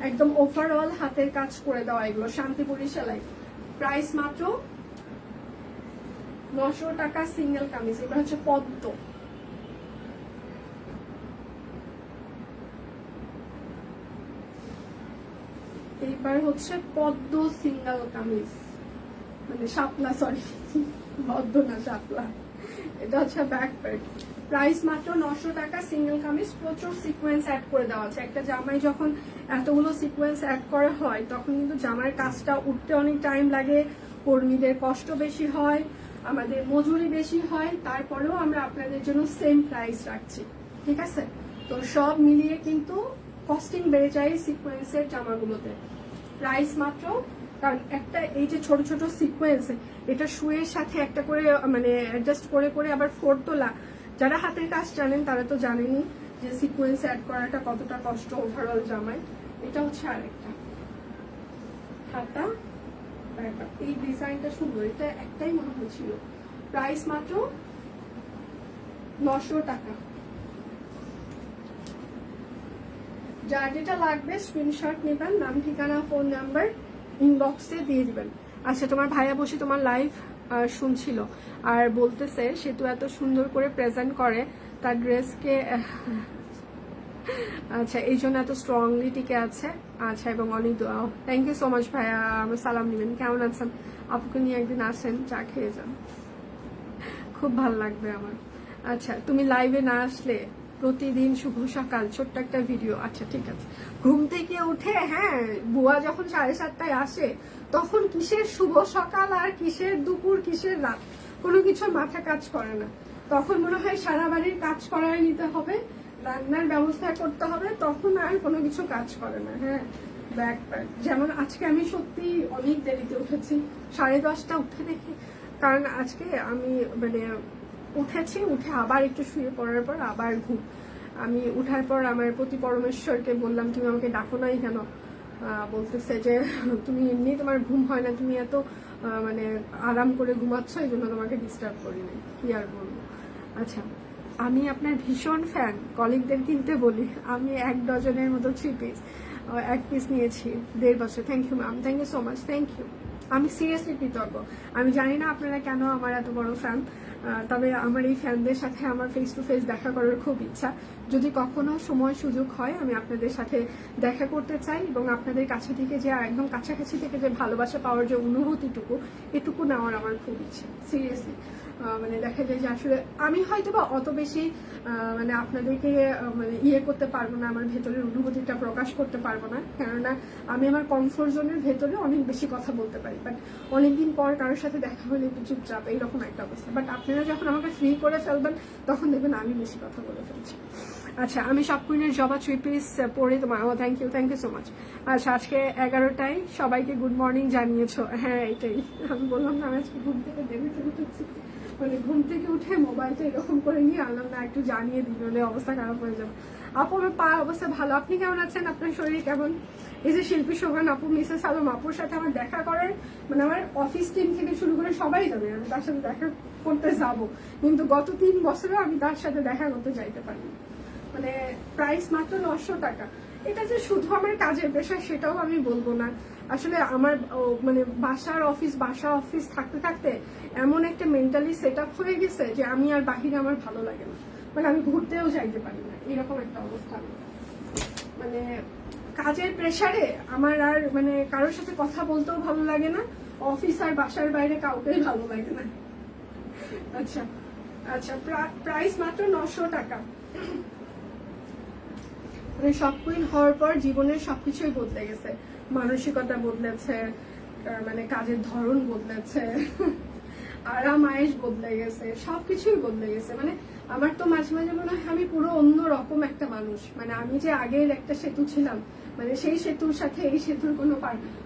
S1: একদম ওভারঅল হাতের কাজ করে দেওয়া, এগুলো শান্তিপুরি সেলাই, প্রাইস মাত্র 900 টাকা সিঙ্গেল কামিজ। এবার হচ্ছে পদ্ম, এইবার হচ্ছে পদ্ম সিঙ্গেল কামিজ, মানে শাপলা, সরি পদ্ম না শাপলা, এটা হচ্ছে ব্যাক প্যান্ট। প্রাইস মাত্র 900 টাকা সিঙ্গেল কামিজ। প্রচুর সিকোয়েন্স অ্যাড করে দেওয়া আছে। একটা জামাই যখন এতগুলো সিকোয়েন্স অ্যাড করা হয় তখন কিন্তু জামার কাজটা উঠতে অনেক টাইম লাগে, কর্মীদের কষ্ট বেশি হয়, আমাদের মজুরি বেশি হয়, তারপরেও আমরা আপনাদের জন্য সেম প্রাইস রাখছি, ঠিক আছে? তো সব মিলিয়ে কিন্তু কস্টিং বেড়ে যায় সিকোয়েন্সের জামাগুলোতে। প্রাইস মাত্র, কারণ একটা এই যে ছোট ছোট সিকোয়েন্স, এটা শুয়ের সাথে একটা করে মানে অ্যাডজাস্ট করে করে আবার ফোর তোলা, যারা হাতের কাজ জানেন তারা তো জানেনই যে সিকোয়েন্স অ্যাড করাটা কতটা কষ্ট ওভারঅল জামায়। এটা হচ্ছে আরেকটা হাতা, এই ডিজাইনটা সুন্দর, এটা একটাই মনে হয়েছিল। প্রাইস মাত্র 900 টাকা। যার যেটা লাগবে স্ক্রিনশট নেবেন, নাম ঠিকানা ফোন নাম্বার ইনবক্সে দিয়ে দিবেন। আচ্ছা, তোমার ভাইয়া বসে তোমার লাইভ শুনছিল আর বলতেছে সে তো এত সুন্দর করে প্রেজেন্ট করে তার ড্রেসকে, আচ্ছা এই জন্য এত স্ট্রংলি টিকে আছে। আচ্ছা, এবং অনেক দোয়া। থ্যাংক ইউ সো মাচ ভাইয়া, আমার সালাম নেবেন। কেমন আছেন? আপুকে নিয়ে একদিন আসেন, চা খেয়ে যান, খুব ভালো লাগবে আমার। আচ্ছা, তুমি লাইভে না আসলে প্রতিদিন শুভ সকাল ছোট্ট একটা ভিডিও। আচ্ছা ঠিক আছে। ঘুম থেকে উঠে, হ্যাঁ, বুয়া যখন 7:30টায় আসে তখন কিসের শুভ সকাল আর কিসের দুপুর কিসের রাত, কোনো কিছু মাথা কাজ করে না। তখন মনে হয় সারা বাড়ির কাজ করায় নিতে হবে, রান্নার ব্যবস্থা করতে হবে, তখন আর কোনো কিছু কাজ করে না। হ্যাঁ, ব্যাক প্যাক। যেমন আজকে আমি সত্যি অনেক দেরিতে উঠেছি, 10:30 উঠে দেখি, কারণ আজকে আমি মানে উঠেছি, উঠে আবার একটু শুয়ে পড়ার পর আবার ঘুম। আমি উঠার পর আমার প্রতি পরমেশ্বরকে বললাম তুমি আমাকে ডাকো নাই কেন? বলতেছে যে তুমি এমনি তোমার ঘুম হয় না, তুমি এত মানে আরাম করে ঘুমাচ্ছ, এই জন্য তোমাকে ডিস্টার্ব করি নাই, কি আর বলবো। আচ্ছা, আমি আপনার ভীষণ ফ্যান, কলিগদের কিনতে বলি। আমি 1 ডজনের মতো 3 পিস, 1 পিস নিয়েছি 1.5 বছর। Thank you ma'am, thank you so much, thank you. আমি সিরিয়াসলি কৃতজ্ঞ। আমি জানি না আপনারা কেন আমার এত বড় ফ্যান, তবে আমার এই ফ্যানদের সাথে আমার ফেস টু ফেস দেখা করার খুব ইচ্ছা। যদি কখনো সময় সুযোগ হয় আমি আপনাদের সাথে দেখা করতে চাই, এবং আপনাদের কাছে থেকে যে একদম কাছাকাছি থেকে যে ভালোবাসা পাওয়ার যে অনুভূতিটুকু, এটুকু নেওয়ার আমার খুব ইচ্ছে, সিরিয়াসলি। মানে দেখা যায় যে আসলে আমি হয়তো বা অত বেশি মানে আপনাদেরকে মানে ইয়ে করতে পারবো না, আমার ভেতরের অনুভূতিটা প্রকাশ করতে পারবো না, কেননা আমি আমার কমফোর্ট জোনের ভেতরে অনেক বেশি কথা বলতে পারি, বাট অনেকদিন পর কারোর সাথে দেখা হলে একটু চুপচাপ এইরকম একটা অবস্থা। বাট আপনারা যখন আমাকে ফ্রি করে ফেলবেন তখন দেখবেন আমি বেশি কথা বলে ফেলছি। আচ্ছা, আমি সব কুইনের জবা 3 পিস পরে তোমার, থ্যাংক ইউ সো মাচ। আচ্ছা, আজকে 11টায় সবাইকে গুড মর্নিং জানিয়েছো। হ্যাঁ, এটাই আমি বললাম না, আমি আজকে ঘুম থেকে দেরিতে উঠেছি, মানে ঘুম থেকে উঠে মোবাইলটা এরকম করে নিয়ে আনলাম না, একটু জানিয়ে দিন, হলে অবস্থা খারাপ হয়ে যাবে। আপু, আমার পা অবস্থা ভালো, আপনি কেমন আছেন? আপনার শরীর কেমন? এই যে শিল্পী শোভান আপু, মিসেস আলম আপুর সাথে আমার দেখা করার, মানে আমার অফিস টিম থেকে শুরু করে সবাই যাবে, আমি তার সাথে দেখা করতে যাবো, কিন্তু গত 3 বছরে আমি তার সাথে দেখা করতে যাইতে পারিনি। মানে প্রাইস মাত্র 900 টাকা। এটা যে শুধু আমার কাজের পেশা সেটাও আমি বলবো না, আসলে আমার মানে বাসা অফিস থাকতে থাকতে এমন একটা মেন্টালি সেট আপ হয়ে গেছে যে আমি আর বাহিরে আমার ভালো লাগে না, মানে আমি ঘুরতেও যাইতে পারি না, এরকম একটা অবস্থা। মানে কাজের প্রেসারে আমার আর মানে কারোর সাথে কথা বলতেও ভালো লাগে না, অফিস আর বাসার বাইরে কাউকেই ভালো লাগে না। আচ্ছা আচ্ছা, প্রাইস মাত্র 900 টাকা। মানে সব কুইন হওয়ার পর জীবনের সবকিছুই বদলে গেছে, মানসিকতা বদলেছে, মানে কাজের ধরন বদলেছে, আরাম আয়েশ বদলে গেছে, সবকিছুই বদলে গেছে। মানে আমার তো মাঝে মাঝে মনে হয় আমি পুরো অন্য রকম একটা মানুষ। মানে আমি যে আগের একটা সেতু ছিলাম, মানে সেই সেতুর সাথে এই সেতুর কোনো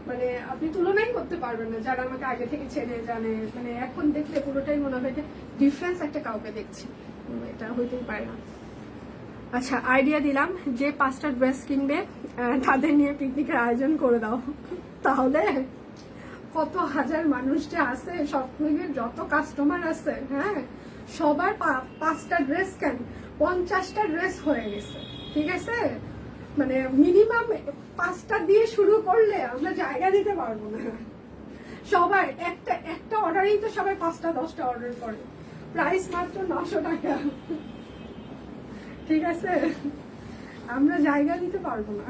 S1: মানে আপনি তুলনাই করতে পারবেন না, যারা আমাকে আগে থেকে চেনে জানে। মানে এখন দেখলে পুরোটাই মনে হয় যে ডিফারেন্স একটা কাউকে দেখছি, এটা হইতেই পারে না। আচ্ছা, আইডিয়া দিলাম, যে 5টা ড্রেস কিনবে তাদের নিয়ে পিকনিকের আয়োজন করে দাও, তাহলে কত হাজার মানুষ যে আছে, সব মিলিয়ে যত কাস্টমার আছে, হ্যাঁ, সবার 5টা ড্রেস কেন 50টা ড্রেস হয়ে গেছে, ঠিক আছে? মানে মিনিমাম 5টা দিয়ে শুরু করলে আমরা জায়গা দিতে পারবো না। সবার একটা অর্ডারেই তো সবাই 5টা 10টা অর্ডার করে। প্রাইস মাত্র 900 টাকা, ঠিক আছে? আমরা জায়গা দিতে পারবো না।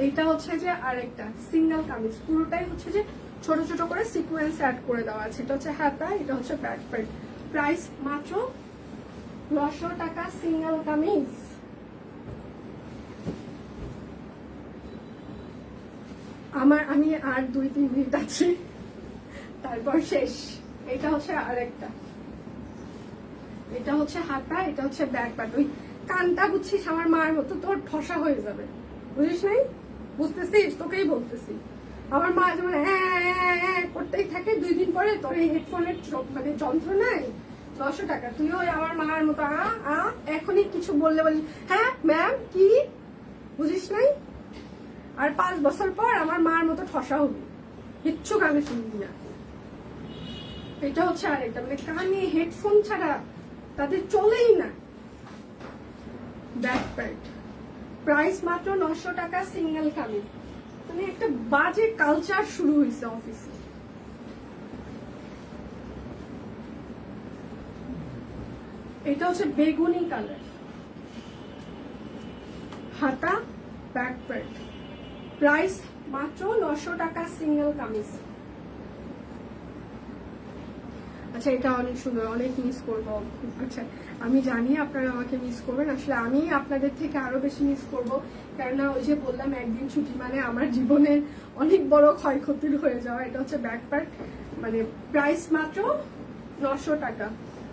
S1: এইটা হচ্ছে যে আরেকটা সিঙ্গেল কামিজ, পুরোটাই হচ্ছে যে ছোট ছোট করে সিকোয়েন্স অ্যাড করে দেওয়া আছে। এটা হচ্ছে হাতা, এটা হচ্ছে ব্যাক পার্ট। প্রাইস মাত্র 900 টাকা সিঙ্গেল কামিজ। আমি আর 2-3 মিনিট আছি, তারপর শেষ। এটা হচ্ছে আরেকটা, এটা হচ্ছে হাতা, এটা হচ্ছে ব্যাক পার্ট। ওই কানটা বুঝছিস আমার মার মতো, তোর ঠসা হয়ে যাবে, বুঝিস নাই? বুঝতেছিস? তোকেই বলতেছি। আমার মা যেমন করতেই থাকে, 2 দিন পরে তোর এই হেডফোনের মানে যন্ত্রণায় 900 টাকা। তুইও আমার মার মতো এখনই কিছু বললে বলি হ্যাঁ ম্যাম কি, বুঝিস নাই? আর 5 বছর পর আমার মার মতো ঠসা হবি, কিচ্ছু কানে শুনবি না। এটা হচ্ছে আরেকটা, মানে কানে হেডফোন ছাড়া তাদের চলেই না। ব্যাক প্যান্ট, প্রাইস মাত্র 900 টাকা সিঙ্গেল কামিজ। মানে একটা বাজে কালচার শুরু হয়েছে অফিসে। এটা হচ্ছে বেগুনি কালার, হাতা ব্যাক প্যান্ট, প্রাইস মাত্র 900 টাকা সিঙ্গেল কামিজ। আচ্ছা এটা অনেক সুন্দর, অনেক মিস করবো। আচ্ছা আমি জানি আপনারা আমাকে মিস করবেন, আসলে আমি আপনাদের থেকে আরো বেশি মিস করব, কেননা ওই যে বললাম একদিন ছুটি মানে আমার জীবনের অনেক বড় ক্ষয়ক্ষতির হয়ে যাওয়া। এটা হচ্ছে ব্যাক পার্ট, মানে প্রাইস মাত্র 900 টাকা,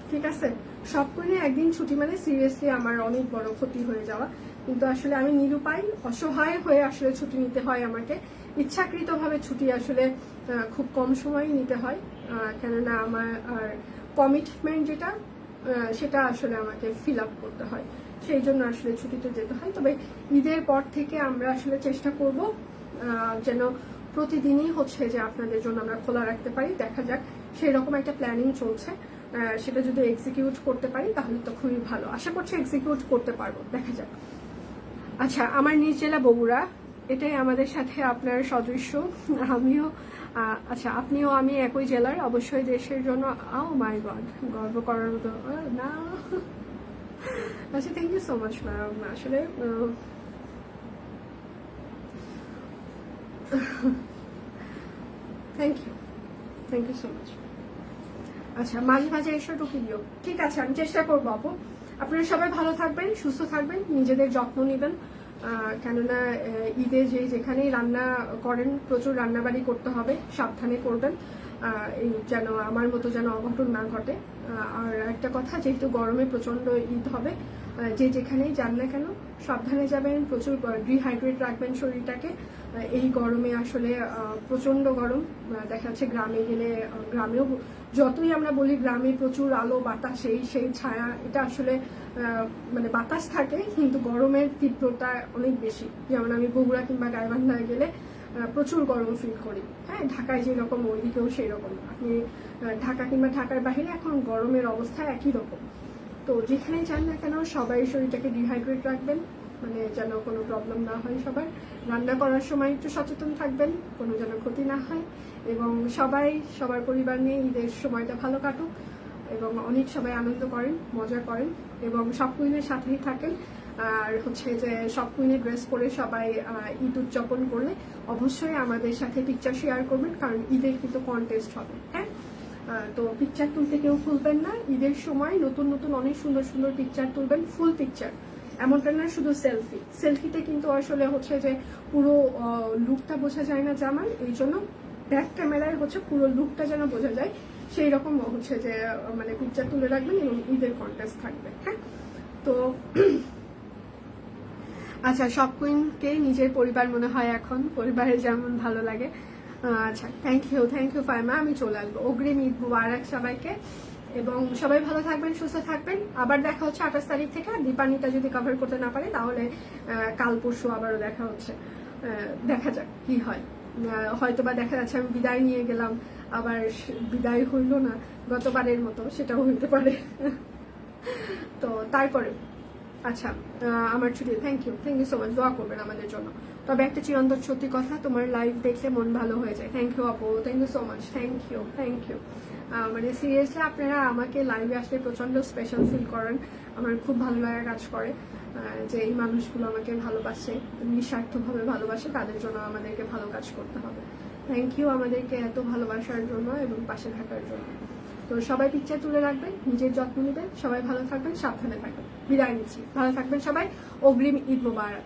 S1: ঠিক আছে? সব করে একদিন ছুটি মানে সিরিয়াসলি আমার অনেক বড় ক্ষতি হয়ে যাওয়া, কিন্তু আসলে আমি নিরুপায় অসহায় হয়ে আসলে ছুটি নিতে হয় আমাকে। ইচ্ছাকৃতভাবে ছুটি আসলে খুব কম সময় নিতে হয়, কেননা আমার আর কমিটমেন্ট যেটা সেটা আসলে আমাকে ফিল আপ করতে হয়, সেই জন্য আসলে ছুটিতে যেতে হয়। তবে ঈদের পর থেকে আমরা আসলে চেষ্টা করব যেন প্রতিদিনই হচ্ছে যে আপনাদের জন্য আমরা খোলা রাখতে পারি। দেখা যাক, সেই রকম একটা প্ল্যানিং চলছে, সেটা যদি এক্সিকিউট করতে পারি তাহলে তো খুবই ভালো। আশা করছি এক্সিকিউট করতে পারবো, দেখা যাক। আচ্ছা আমার নিজ জেলা বগুড়া, এটাই আমাদের সাথে আপনার সদৃশ্য। আমিও আচ্ছা আপনিও আমি একই জেলার, অবশ্যই দেশের জন্য মাই গড গর্ব করার মতো না। আচ্ছা thank you so much ma'am, আসলে থ্যাংক ইউ সো মাচ। আচ্ছা মাঝে মাঝে এসে টুকি দিও, ঠিক আছে? আমি চেষ্টা করবো আপু। আপনারা সবাই ভালো থাকবেন, সুস্থ থাকবেন, নিজেদের যত্ন নেবেন, কেননা ঈদে যেখানেই রান্না করেন প্রচুর রান্নাবাড়ি করতে হবে, সাবধানে করবেন, এই যেন আমার মতো যেন অঘটন না ঘটে। আর একটা কথা, যেহেতু গরমে প্রচন্ড ঈদ হবে, যেখানেই যান না কেন সাবধানে যাবেন, প্রচুর ডিহাইড্রেট রাখবেন শরীরটাকে। এই গরমে আসলে প্রচন্ড গরম, দেখা যাচ্ছে গ্রামে গেলে, গ্রামেও যতই আমরা বলি গ্রামে প্রচুর আলো বাতাস, সেই ছায়া, এটা আসলে মানে বাতাস থাকে কিন্তু গরমের তীব্রতা অনেক বেশি। যেমন আমি বগুড়া কিংবা গাইবান্ধায় গেলে প্রচুর গরম ফিল করি, হ্যাঁ ঢাকায় যেরকম ওইদিকেও সেই রকম। আপনি ঢাকা কিংবা ঢাকার বাইরে এখন গরমের অবস্থা একই রকম। তো যেখানে যান না কেন সবাই শরীরটাকে ডিহাইড্রেট রাখবেন, মানে যেন কোনো প্রবলেম না হয় সবার। রান্না করার সময় একটু সচেতন থাকবেন, কোনো যেন ক্ষতি না হয়, এবং সবাই সবার পরিবার নিয়ে ঈদের সময়টা ভালো কাটুক, এবং অনেক সবাই আনন্দ করেন, মজা করেন, এবং সব কুইনের সাথেই থাকেন। আর হচ্ছে যে সব কুইনের ড্রেস পরে সবাই ঈদ উদযাপন করলে অবশ্যই আমাদের সাথে পিকচার শেয়ার করবেন, কারণ ঈদের কিন্তু কন্টেস্ট হবে, হ্যাঁ? তো পিকচার তুলতে কেউ ভুলবেন না। ঈদের সময় নতুন নতুন অনেক সুন্দর সুন্দর পিকচার তুলবেন, ফুল পিকচার, এমনটা না শুধু সেলফিতে কিন্তু আসলে হচ্ছে যে পুরো লুকটা বোঝা যায় না জামার, এই জন্য ব্যাক ক্যামেরায় হচ্ছে পুরো লুকটা যেন বোঝা যায়, সেই রকম হচ্ছে যে মানে পিকচার তুলে রাখবেন, এবং ঈদের কন্টেস্ট থাকবে, হ্যাঁ? তো আচ্ছা সব কুইনকে নিজের পরিবার মনে হয় এখন, পরিবারের যেমন ভালো লাগে। আচ্ছা থ্যাংক ইউ ফাইমা, আমি চলে আসবো। অগ্রিম ঈদ মুবারক সবাইকে, এবং সবাই ভালো থাকবেন, সুস্থ থাকবেন। আবার দেখা হচ্ছে 28 তারিখ থেকে। দীপানিটা যদি কভার করতে না পারে তাহলে কাল পরশু আবারও দেখা হচ্ছে, দেখা যাক কি হয়। হয়তোবা দেখা যাচ্ছে আমি বিদায় নিয়ে গেলাম, আবার বিদায় হইল না গতবারের মতো, সেটাও হইতে পারে। তো তারপরে আচ্ছা আমার ছুটি, থ্যাংক ইউ সো মাচ, দোয়া করবেন আমাদের জন্য। তবে একটা চিরন্তন সত্যি কথা, তোমার লাইভ দেখলে মন ভালো হয়ে যায়। থ্যাংক ইউ আপু, thank you so much, thank you. মানে সিরিয়াসলি আপনারা আমাকে লাইভে আসলে প্রচন্ড স্পেশাল ফিল করেন। আমার খুব ভালো লাগা কাজ করে যে এই মানুষগুলো আমাকে ভালোবাসে, নিঃস্বার্থভাবে ভালোবাসে, তাদের জন্য আমাদেরকে ভালো কাজ করতে হবে। থ্যাংক ইউ আমাদেরকে এত ভালোবাসার জন্য এবং পাশে থাকার জন্য। তো সবাই পিকচার তুলে রাখবেন, নিজের যত্ন নেবেন, সবাই ভালো থাকবেন, সাবধানে থাকবেন। বিদায় নিচ্ছি, ভালো থাকবেন সবাই। অগ্রিম ঈদ মোবারক।